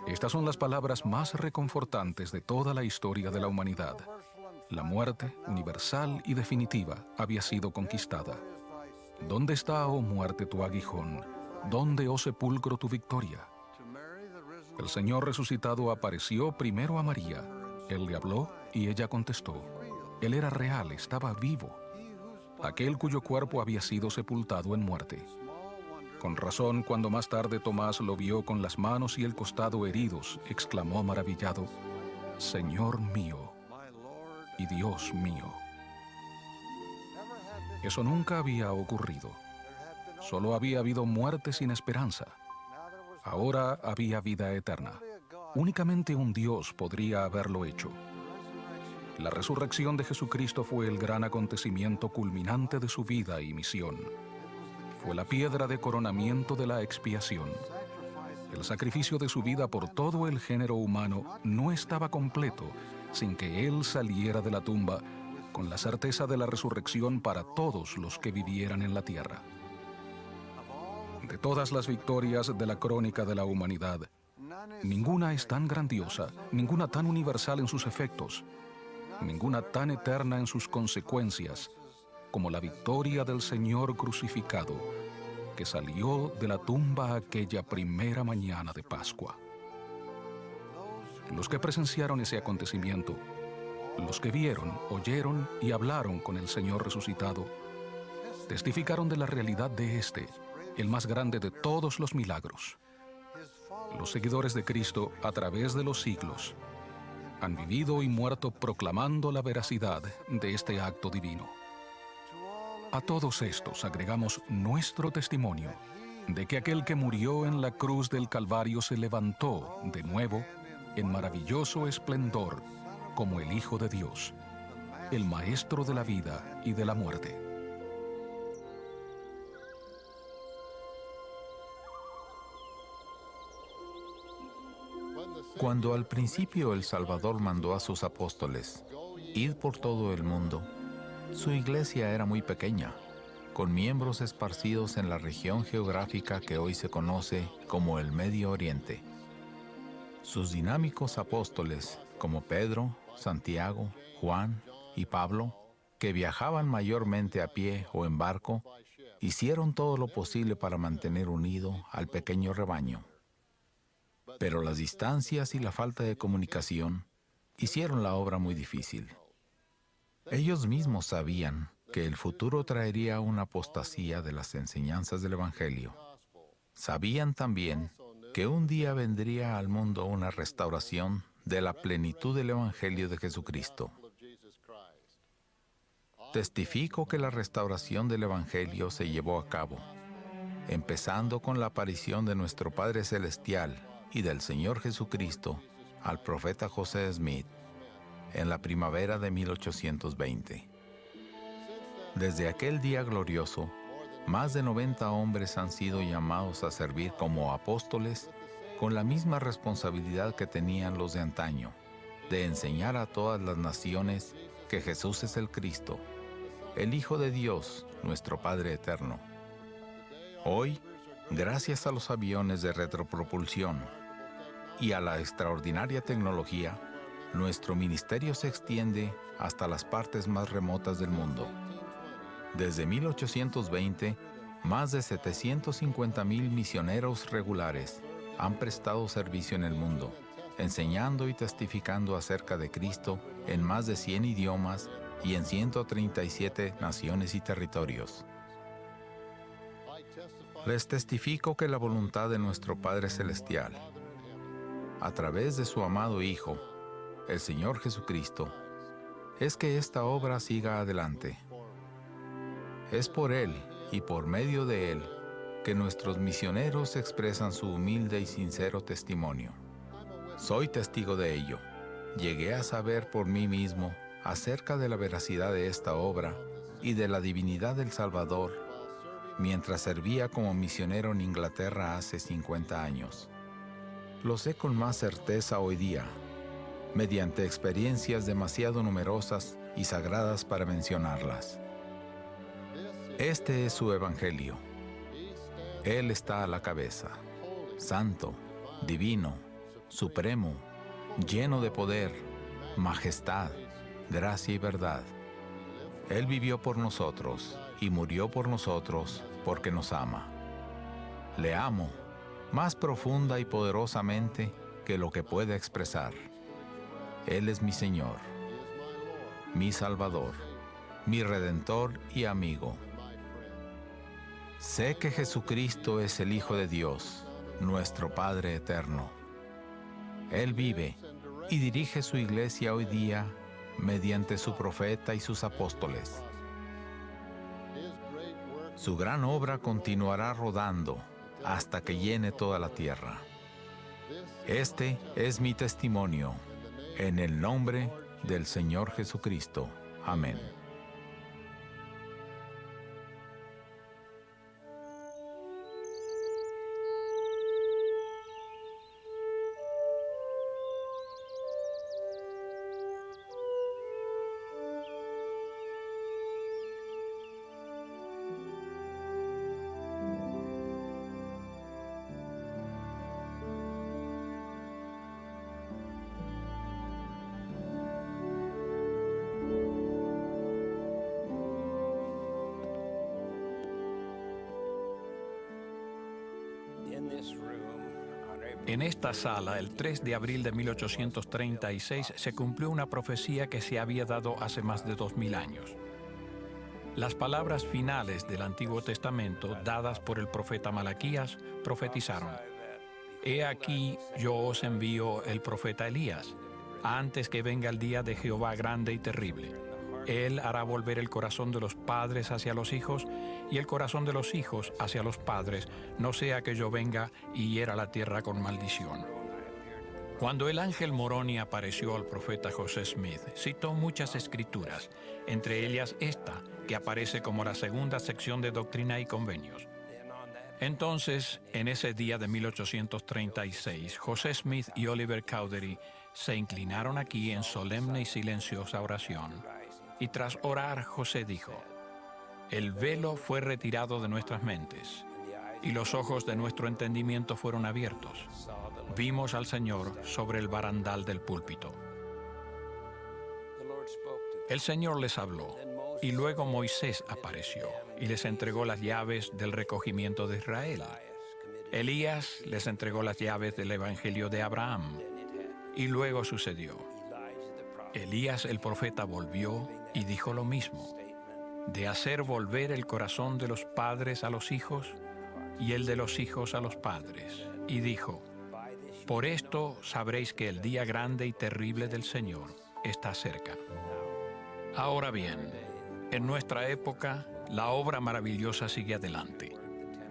Estas son las palabras más reconfortantes de toda la historia de la humanidad. La muerte, universal y definitiva, había sido conquistada. ¿Dónde está, oh muerte, tu aguijón? ¿Dónde, oh sepulcro, tu victoria? El Señor resucitado apareció primero a María. Él le habló y ella contestó. Él era real, estaba vivo. Aquel cuyo cuerpo había sido sepultado en muerte. Con razón, cuando más tarde Tomás lo vio con las manos y el costado heridos, exclamó maravillado: Señor mío y Dios mío. Eso nunca había ocurrido. Solo había habido muerte sin esperanza. Ahora había vida eterna. Únicamente un Dios podría haberlo hecho. La resurrección de Jesucristo fue el gran acontecimiento culminante de su vida y misión. Fue la piedra de coronamiento de la expiación. El sacrificio de su vida por todo el género humano no estaba completo sin que Él saliera de la tumba con la certeza de la resurrección para todos los que vivieran en la tierra. De todas las victorias de la crónica de la humanidad, ninguna es tan grandiosa, ninguna tan universal en sus efectos, ninguna tan eterna en sus consecuencias, como la victoria del Señor crucificado, que salió de la tumba aquella primera mañana de Pascua. Los que presenciaron ese acontecimiento, los que vieron, oyeron y hablaron con el Señor resucitado, testificaron de la realidad de este, el más grande de todos los milagros. Los seguidores de Cristo, a través de los siglos, han vivido y muerto proclamando la veracidad de este acto divino. A todos estos agregamos nuestro testimonio de que aquel que murió en la cruz del Calvario se levantó de nuevo en maravilloso esplendor como el Hijo de Dios, el Maestro de la vida y de la muerte. Cuando al principio el Salvador mandó a sus apóstoles ir por todo el mundo, su iglesia era muy pequeña, con miembros esparcidos en la región geográfica que hoy se conoce como el Medio Oriente. Sus dinámicos apóstoles, como Pedro, Santiago, Juan y Pablo, que viajaban mayormente a pie o en barco, hicieron todo lo posible para mantener unido al pequeño rebaño. Pero las distancias y la falta de comunicación hicieron la obra muy difícil. Ellos mismos sabían que el futuro traería una apostasía de las enseñanzas del Evangelio. Sabían también que un día vendría al mundo una restauración de la plenitud del Evangelio de Jesucristo. Testifico que la restauración del Evangelio se llevó a cabo, empezando con la aparición de nuestro Padre Celestial y del Señor Jesucristo al profeta José Smith en la primavera de 1820. Desde aquel día glorioso, más de 90 hombres han sido llamados a servir como apóstoles con la misma responsabilidad que tenían los de antaño, de enseñar a todas las naciones que Jesús es el Cristo, el Hijo de Dios, nuestro Padre eterno. Hoy, gracias a los aviones de retropropulsión y a la extraordinaria tecnología, nuestro ministerio se extiende hasta las partes más remotas del mundo. Desde 1820, más de 750,000 misioneros regulares han prestado servicio en el mundo, enseñando y testificando acerca de Cristo en más de 100 idiomas y en 137 naciones y territorios. Les testifico que la voluntad de nuestro Padre Celestial, a través de su amado Hijo, el Señor Jesucristo, es que esta obra siga adelante. Es por Él y por medio de Él que nuestros misioneros expresan su humilde y sincero testimonio. Soy testigo de ello. Llegué a saber por mí mismo acerca de la veracidad de esta obra y de la divinidad del Salvador mientras servía como misionero en Inglaterra hace 50 años. Lo sé con más certeza hoy día, mediante experiencias demasiado numerosas y sagradas para mencionarlas. Este es su evangelio. Él está a la cabeza, santo, divino, supremo, lleno de poder, majestad, gracia y verdad. Él vivió por nosotros y murió por nosotros porque nos ama. Le amo más profunda y poderosamente que lo que pueda expresar. Él es mi Señor, mi Salvador, mi Redentor y amigo. Sé que Jesucristo es el Hijo de Dios, nuestro Padre eterno. Él vive y dirige su iglesia hoy día mediante su profeta y sus apóstoles. Su gran obra continuará rodando hasta que llene toda la tierra. Este es mi testimonio, en el nombre del Señor Jesucristo. Amén. En esta sala, el 3 de abril de 1836, se cumplió una profecía que se había dado hace más de 2000 años. Las palabras finales del Antiguo Testamento, dadas por el profeta Malaquías, profetizaron: «He aquí, yo os envío el profeta Elías, antes que venga el día de Jehová grande y terrible. Él hará volver el corazón de los padres hacia los hijos y el corazón de los hijos hacia los padres, no sea que yo venga y hiera la tierra con maldición». Cuando el ángel Moroni apareció al profeta José Smith, citó muchas escrituras, entre ellas esta, que aparece como la segunda sección de Doctrina y Convenios. Entonces, en ese día de 1836, José Smith y Oliver Cowdery se inclinaron aquí en solemne y silenciosa oración. Y tras orar, José dijo: «El velo fue retirado de nuestras mentes, y los ojos de nuestro entendimiento fueron abiertos. Vimos al Señor sobre el barandal del púlpito». El Señor les habló, y luego Moisés apareció, y les entregó las llaves del recogimiento de Israel. Elías les entregó las llaves del evangelio de Abraham, y luego sucedió. Elías el profeta volvió y dijo lo mismo, de hacer volver el corazón de los padres a los hijos y el de los hijos a los padres. Y dijo: «Por esto sabréis que el día grande y terrible del Señor está cerca». Ahora bien, en nuestra época, la obra maravillosa sigue adelante,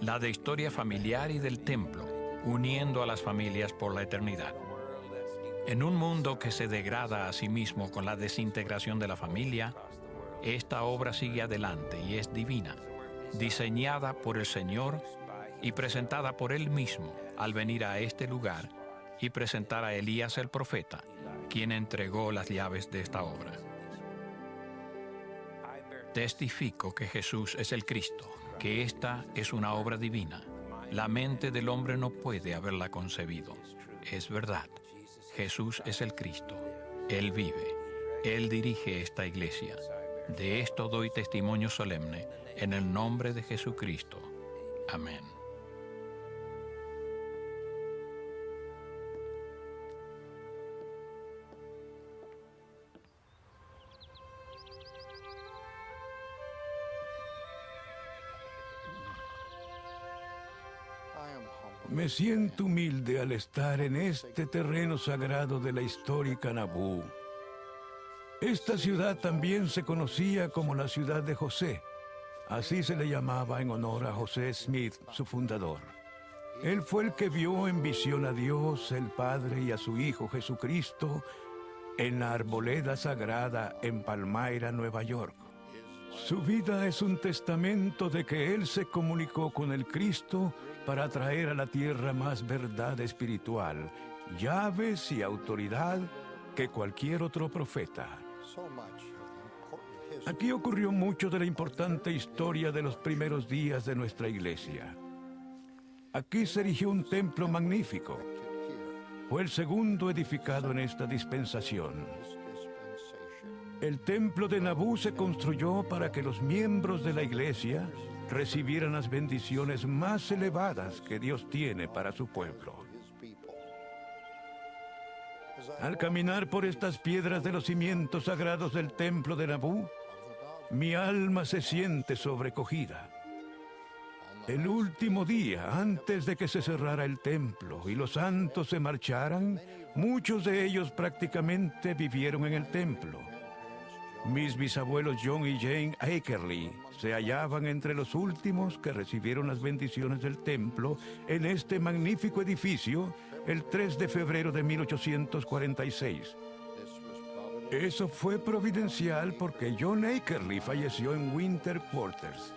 la de historia familiar y del templo, uniendo a las familias por la eternidad. En un mundo que se degrada a sí mismo con la desintegración de la familia, esta obra sigue adelante y es divina, diseñada por el Señor y presentada por Él mismo al venir a este lugar y presentar a Elías el profeta, quien entregó las llaves de esta obra. Testifico que Jesús es el Cristo, que esta es una obra divina. La mente del hombre no puede haberla concebido. Es verdad. Jesús es el Cristo. Él vive. Él dirige esta iglesia. De esto doy testimonio solemne en el nombre de Jesucristo. Amén. Me siento humilde al estar en este terreno sagrado de la histórica Nabú. Esta ciudad también se conocía como la ciudad de José, Así se le llamaba en honor a José Smith, su fundador. Él fue el que vio en visión a Dios, el Padre, y a su Hijo Jesucristo en la arboleda sagrada en Palmyra, Nueva York. Su vida es un testamento de que Él se comunicó con el Cristo para traer a la tierra más verdad espiritual, llaves y autoridad que cualquier otro profeta. Aquí ocurrió mucho de la importante historia de los primeros días de nuestra iglesia. Aquí se erigió un templo magnífico. Fue el segundo edificado en esta dispensación. El templo de Nabú se construyó para que los miembros de la iglesia recibieran las bendiciones más elevadas que Dios tiene para su pueblo. Al caminar por estas piedras de los cimientos sagrados del templo de Nabú, mi alma se siente sobrecogida. El último día, antes de que se cerrara el templo y los santos se marcharan, muchos de ellos prácticamente vivieron en el templo. Mis bisabuelos John y Jane Akerly se hallaban entre los últimos que recibieron las bendiciones del templo en este magnífico edificio el 3 de febrero de 1846. Eso fue providencial porque John Akerly falleció en Winter Quarters.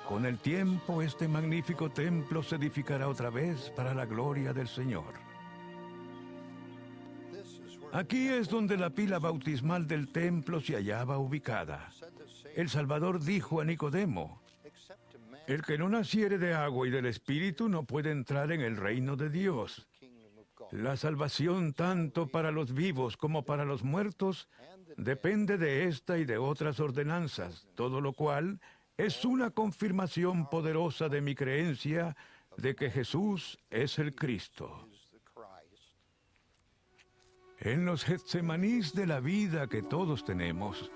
Con el tiempo, este magnífico templo se edificará otra vez para la gloria del Señor. Aquí es donde la pila bautismal del templo se hallaba ubicada. El Salvador dijo a Nicodemo: el que no naciere de agua y del Espíritu no puede entrar en el reino de Dios. La salvación, tanto para los vivos como para los muertos, depende de esta y de otras ordenanzas, todo lo cual es una confirmación poderosa de mi creencia de que Jesús es el Cristo. En los Getsemanís de la vida que todos tenemos,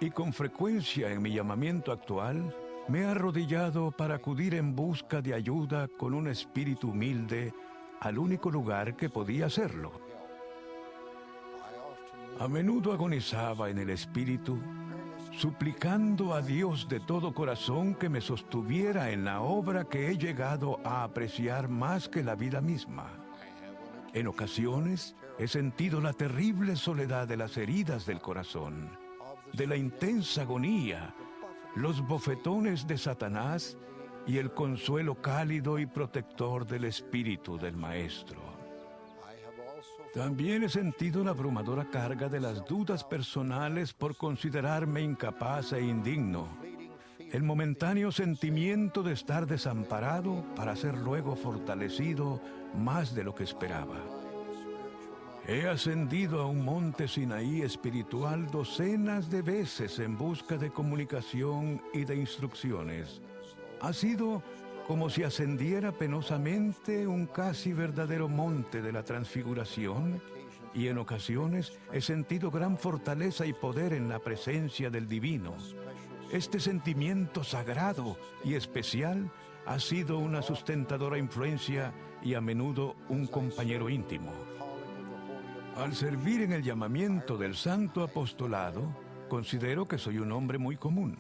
y con frecuencia en mi llamamiento actual, me he arrodillado para acudir en busca de ayuda con un espíritu humilde al único lugar que podía hacerlo. A menudo agonizaba en el espíritu, suplicando a Dios de todo corazón que me sostuviera en la obra que he llegado a apreciar más que la vida misma. En ocasiones he sentido la terrible soledad de las heridas del corazón, de la intensa agonía, los bofetones de Satanás y el consuelo cálido y protector del Espíritu del Maestro. También he sentido la abrumadora carga de las dudas personales por considerarme incapaz e indigno, el momentáneo sentimiento de estar desamparado para ser luego fortalecido más de lo que esperaba. He ascendido a un monte Sinaí espiritual docenas de veces en busca de comunicación y de instrucciones. Ha sido como si ascendiera penosamente un casi verdadero monte de la transfiguración, y en ocasiones he sentido gran fortaleza y poder en la presencia del Divino. Este sentimiento sagrado y especial ha sido una sustentadora influencia y a menudo un compañero íntimo. Al servir en el llamamiento del Santo Apostolado, considero que soy un hombre muy común.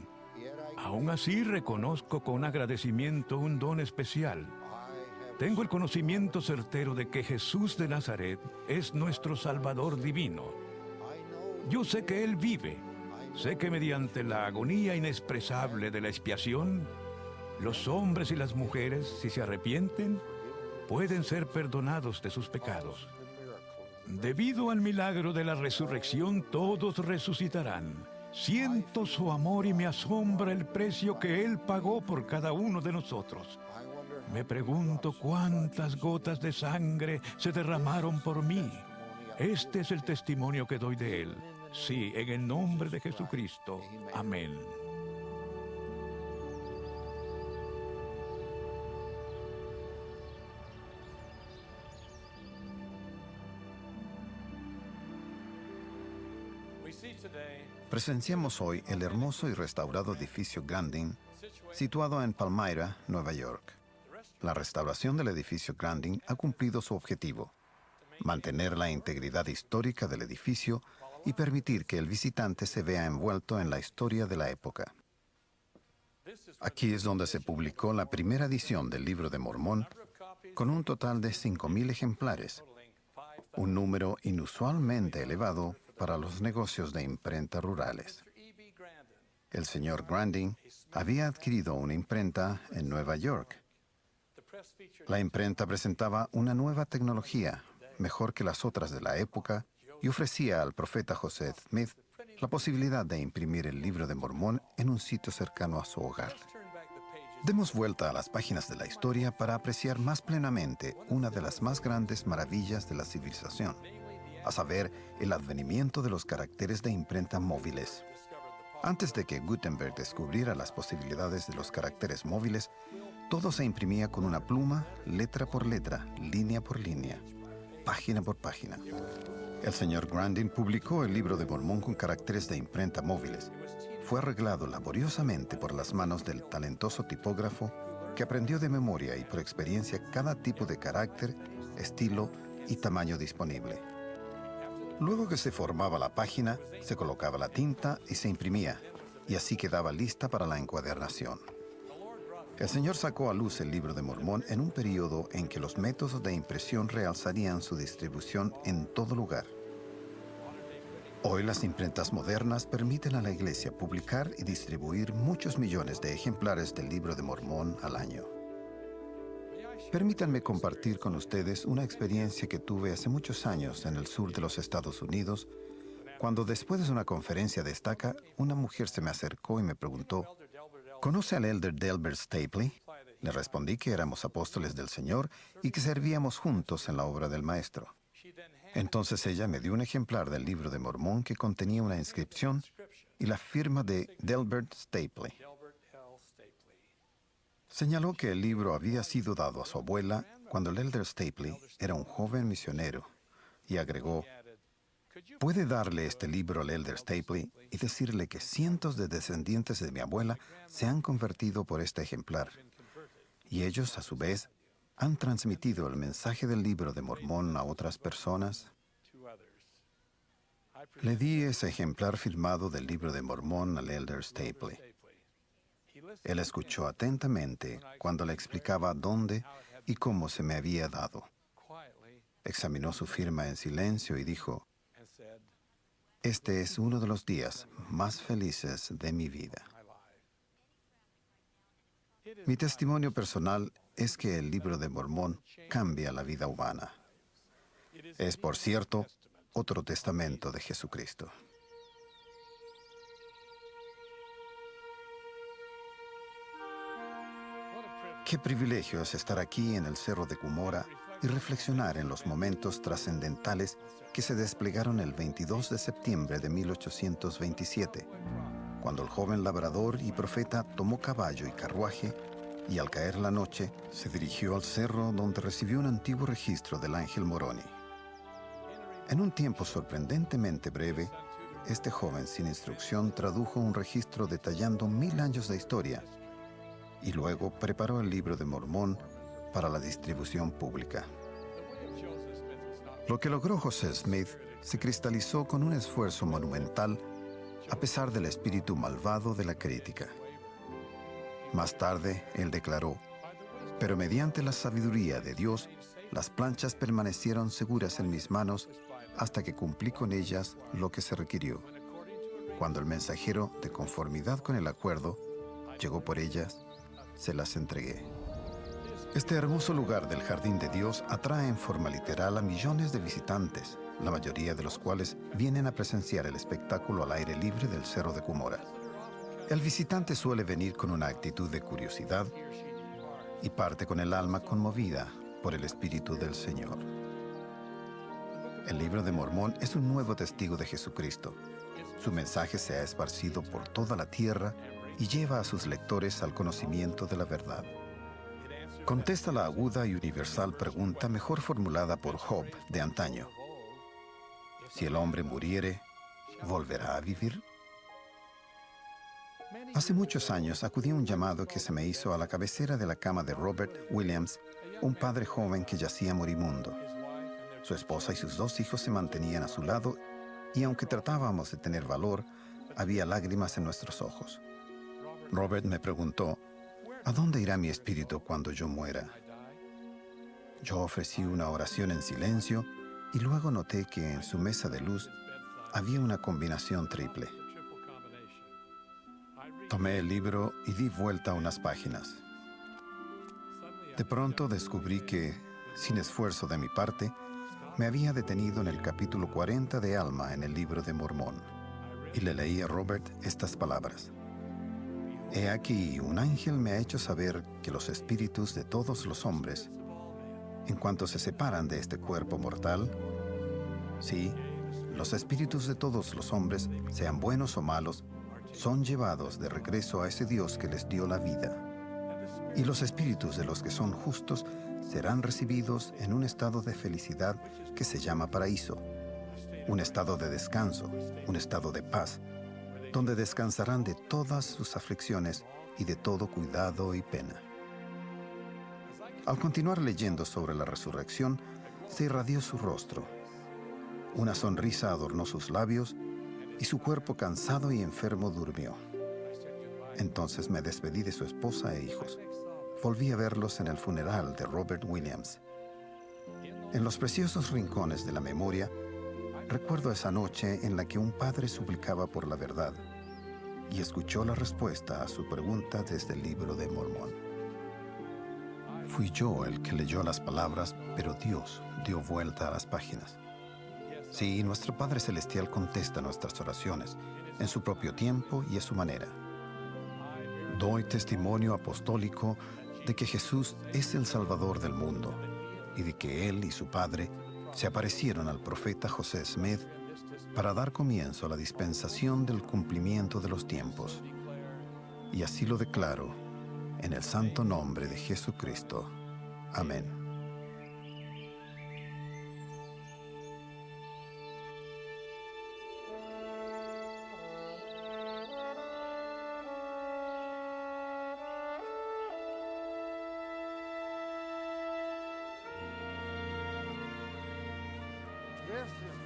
Aún así, reconozco con agradecimiento un don especial. Tengo el conocimiento certero de que Jesús de Nazaret es nuestro Salvador divino. Yo sé que Él vive. Sé que mediante la agonía inexpresable de la expiación, los hombres y las mujeres, si se arrepienten, pueden ser perdonados de sus pecados. Debido al milagro de la resurrección, todos resucitarán. Siento su amor y me asombra el precio que Él pagó por cada uno de nosotros. Me pregunto cuántas gotas de sangre se derramaron por mí. Este es el testimonio que doy de Él. Sí, en el nombre de Jesucristo. Amén. Presenciamos hoy el hermoso y restaurado edificio Grandin, situado en Palmyra, Nueva York. La restauración del edificio Grandin ha cumplido su objetivo: mantener la integridad histórica del edificio y permitir que el visitante se vea envuelto en la historia de la época. Aquí es donde se publicó la primera edición del Libro de Mormón, con un total de 5,000 ejemplares, un número inusualmente elevado para los negocios de imprenta rurales. El señor Grandin había adquirido una imprenta en Nueva York. La imprenta presentaba una nueva tecnología, mejor que las otras de la época, y ofrecía al profeta José Smith la posibilidad de imprimir el Libro de Mormón en un sitio cercano a su hogar. Demos vuelta a las páginas de la historia para apreciar más plenamente una de las más grandes maravillas de la civilización, a saber, el advenimiento de los caracteres de imprenta móviles. Antes de que Gutenberg descubriera las posibilidades de los caracteres móviles, todo se imprimía con una pluma, letra por letra, línea por línea, página por página. El señor Grandin publicó el Libro de Mormón con caracteres de imprenta móviles. Fue arreglado laboriosamente por las manos del talentoso tipógrafo que aprendió de memoria y por experiencia cada tipo de carácter, estilo y tamaño disponible. Luego que se formaba la página, se colocaba la tinta y se imprimía, y así quedaba lista para la encuadernación. El Señor sacó a luz el Libro de Mormón en un periodo en que los métodos de impresión realzarían su distribución en todo lugar. Hoy las imprentas modernas permiten a la Iglesia publicar y distribuir muchos millones de ejemplares del Libro de Mormón al año. Permítanme compartir con ustedes una experiencia que tuve hace muchos años en el sur de los Estados Unidos, cuando después de una conferencia de estaca, una mujer se me acercó y me preguntó: ¿conoce al elder Delbert Stapley? Le respondí que éramos apóstoles del Señor y que servíamos juntos en la obra del Maestro. Entonces ella me dio un ejemplar del Libro de Mormón que contenía una inscripción y la firma de Delbert Stapley. Señaló que el libro había sido dado a su abuela cuando el elder Stapley era un joven misionero y agregó: ¿puede darle este libro al elder Stapley y decirle que cientos de descendientes de mi abuela se han convertido por este ejemplar? Y ellos, a su vez, han transmitido el mensaje del Libro de Mormón a otras personas. Le di ese ejemplar firmado del Libro de Mormón al elder Stapley. Él escuchó atentamente cuando le explicaba dónde y cómo se me había dado. Examinó su firma en silencio y dijo: este es uno de los días más felices de mi vida. Mi testimonio personal es que el Libro de Mormón cambia la vida humana. Es, por cierto, otro testamento de Jesucristo. Qué privilegio es estar aquí en el Cerro de Cumorah y reflexionar en los momentos trascendentales que se desplegaron el 22 de septiembre de 1827, cuando el joven labrador y profeta tomó caballo y carruaje y al caer la noche se dirigió al cerro donde recibió un antiguo registro del ángel Moroni. En un tiempo sorprendentemente breve, este joven sin instrucción tradujo un registro detallando 1000 años de historia y luego preparó el Libro de Mormón para la distribución pública. Lo que logró José Smith se cristalizó con un esfuerzo monumental a pesar del espíritu malvado de la crítica. Más tarde, él declaró: pero mediante la sabiduría de Dios, las planchas permanecieron seguras en mis manos hasta que cumplí con ellas lo que se requirió. Cuando el mensajero, de conformidad con el acuerdo, llegó por ellas, se las entregué. Este hermoso lugar del Jardín de Dios atrae en forma literal a millones de visitantes, la mayoría de los cuales vienen a presenciar el espectáculo al aire libre del Cerro de Cumorah. El visitante suele venir con una actitud de curiosidad y parte con el alma conmovida por el Espíritu del Señor. El Libro de Mormón es un nuevo testigo de Jesucristo. Su mensaje se ha esparcido por toda la tierra y lleva a sus lectores al conocimiento de la verdad. Contesta la aguda y universal pregunta mejor formulada por Job de antaño: si el hombre muriere, ¿volverá a vivir? Hace muchos años acudí a un llamado que se me hizo a la cabecera de la cama de Robert Williams, un padre joven que yacía moribundo. Su esposa y sus 2 hijos se mantenían a su lado y aunque tratábamos de tener valor, había lágrimas en nuestros ojos. Robert me preguntó, ¿a dónde irá mi espíritu cuando yo muera? Yo ofrecí una oración en silencio y luego noté que en su mesa de luz había una combinación triple. Tomé el libro y di vuelta unas páginas. De pronto descubrí que, sin esfuerzo de mi parte, me había detenido en el capítulo 40 de Alma en el libro de Mormón, y le leí a Robert estas palabras. He aquí, un ángel me ha hecho saber que los espíritus de todos los hombres, en cuanto se separan de este cuerpo mortal, sí, los espíritus de todos los hombres, sean buenos o malos, son llevados de regreso a ese Dios que les dio la vida. Y los espíritus de los que son justos serán recibidos en un estado de felicidad que se llama paraíso, un estado de descanso, un estado de paz, donde descansarán de todas sus aflicciones y de todo cuidado y pena. Al continuar leyendo sobre la resurrección, se irradió su rostro. Una sonrisa adornó sus labios y su cuerpo cansado y enfermo durmió. Entonces me despedí de su esposa e hijos. Volví a verlos en el funeral de Robert Williams. En los preciosos rincones de la memoria, recuerdo esa noche en la que un padre suplicaba por la verdad y escuchó la respuesta a su pregunta desde el libro de Mormón. Fui yo el que leyó las palabras, pero Dios dio vuelta a las páginas. Sí, nuestro Padre Celestial contesta nuestras oraciones en su propio tiempo y a su manera. Doy testimonio apostólico de que Jesús es el Salvador del mundo y de que Él y su Padre se aparecieron al profeta José Smith para dar comienzo a la dispensación del cumplimiento de los tiempos. Y así lo declaro en el santo nombre de Jesucristo. Amén.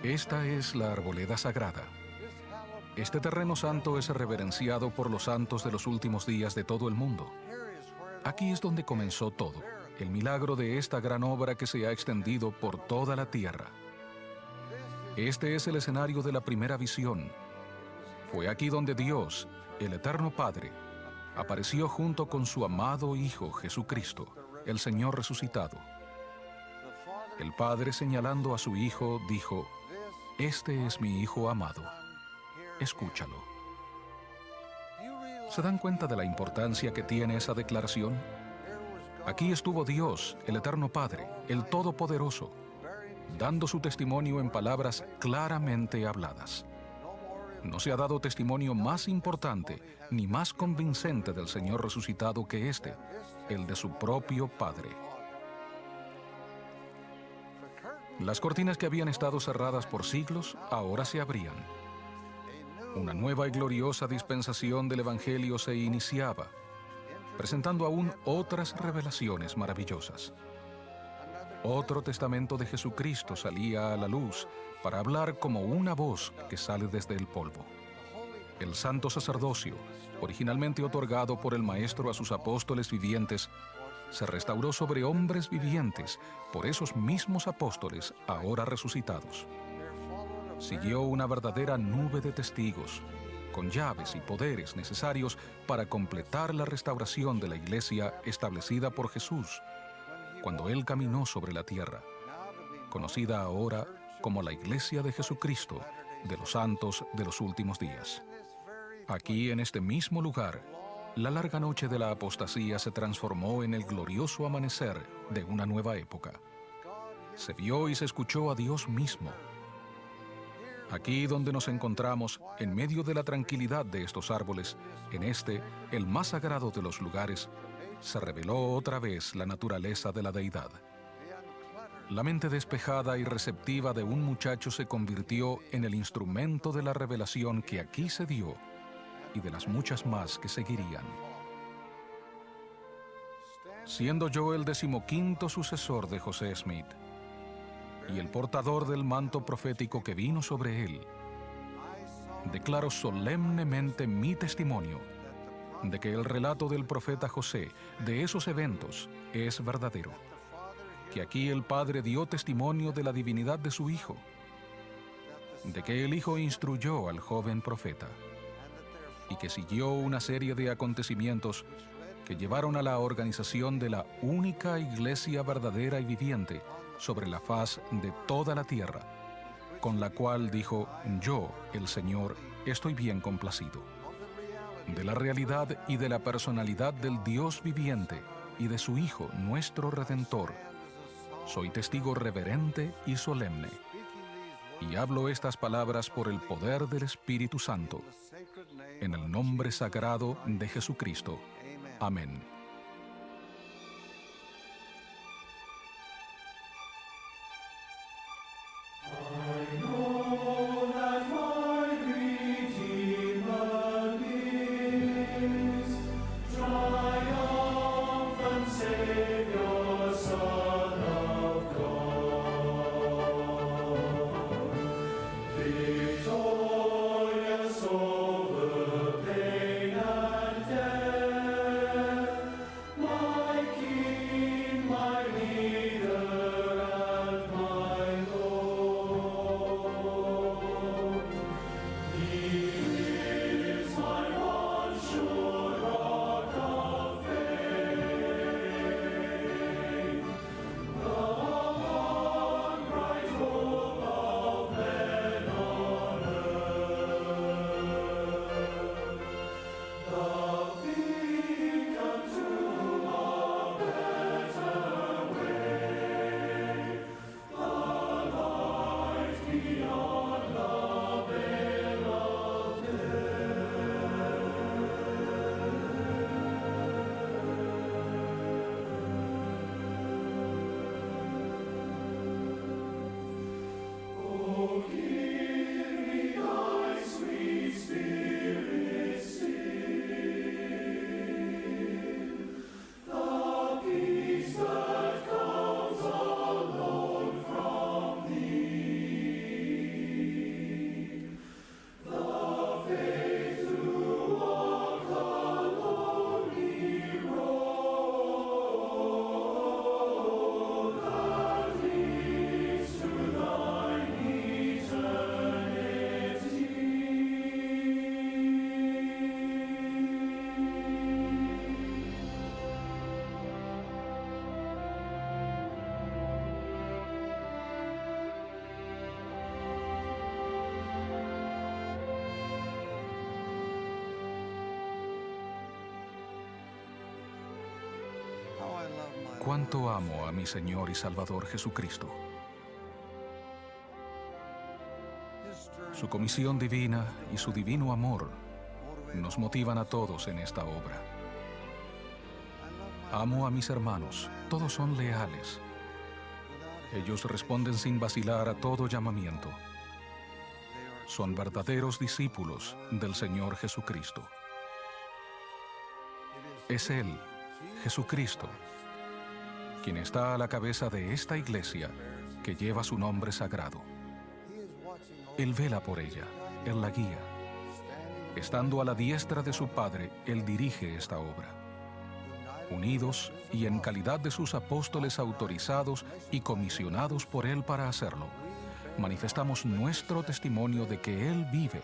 Esta es la arboleda sagrada. Este terreno santo es reverenciado por los santos de los últimos días de todo el mundo. Aquí es donde comenzó todo, el milagro de esta gran obra que se ha extendido por toda la tierra. Este es el escenario de la primera visión. Fue aquí donde Dios, el Eterno Padre, apareció junto con su amado Hijo Jesucristo, el Señor resucitado. El Padre, señalando a su Hijo, dijo: «Este es mi Hijo amado. Escúchalo». ¿Se dan cuenta de la importancia que tiene esa declaración? Aquí estuvo Dios, el Eterno Padre, el Todopoderoso, dando su testimonio en palabras claramente habladas. No se ha dado testimonio más importante ni más convincente del Señor resucitado que este, el de su propio Padre. Las cortinas que habían estado cerradas por siglos ahora se abrían. Una nueva y gloriosa dispensación del Evangelio se iniciaba, presentando aún otras revelaciones maravillosas. Otro testamento de Jesucristo salía a la luz para hablar como una voz que sale desde el polvo. El santo sacerdocio, originalmente otorgado por el Maestro a sus apóstoles vivientes, se restauró sobre hombres vivientes por esos mismos apóstoles ahora resucitados. Siguió una verdadera nube de testigos, con llaves y poderes necesarios para completar la restauración de la iglesia establecida por Jesús, cuando Él caminó sobre la tierra, conocida ahora como la Iglesia de Jesucristo, de los santos de los últimos días. Aquí, en este mismo lugar, la larga noche de la apostasía se transformó en el glorioso amanecer de una nueva época. Se vio y se escuchó a Dios mismo. Aquí donde nos encontramos, en medio de la tranquilidad de estos árboles, en este, el más sagrado de los lugares, se reveló otra vez la naturaleza de la deidad. La mente despejada y receptiva de un muchacho se convirtió en el instrumento de la revelación que aquí se dio y de las muchas más que seguirían. Siendo yo el 15º sucesor de José Smith y el portador del manto profético que vino sobre él, declaro solemnemente mi testimonio de que el relato del profeta José de esos eventos es verdadero, que aquí el Padre dio testimonio de la divinidad de su Hijo, de que el Hijo instruyó al joven profeta, y que siguió una serie de acontecimientos que llevaron a la organización de la única iglesia verdadera y viviente sobre la faz de toda la tierra, con la cual dijo: yo, el Señor, estoy bien complacido. De la realidad y de la personalidad del Dios viviente y de su Hijo, nuestro Redentor, soy testigo reverente y solemne, y hablo estas palabras por el poder del Espíritu Santo, en el nombre sagrado de Jesucristo. Amén. Cuánto amo a mi Señor y Salvador Jesucristo. Su comisión divina y su divino amor nos motivan a todos en esta obra. Amo a mis hermanos, todos son leales. Ellos responden sin vacilar a todo llamamiento. Son verdaderos discípulos del Señor Jesucristo. Es Él, Jesucristo, quien está a la cabeza de esta iglesia que lleva su nombre sagrado. Él vela por ella, Él la guía. Estando a la diestra de su Padre, Él dirige esta obra. Unidos y en calidad de sus apóstoles autorizados y comisionados por Él para hacerlo, manifestamos nuestro testimonio de que Él vive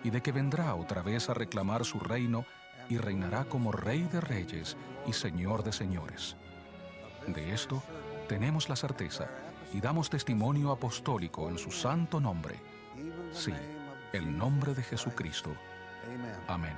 y de que vendrá otra vez a reclamar su reino y reinará como Rey de Reyes y Señor de Señores. De esto tenemos la certeza y damos testimonio apostólico en su santo nombre. Sí, el nombre de Jesucristo. Amén.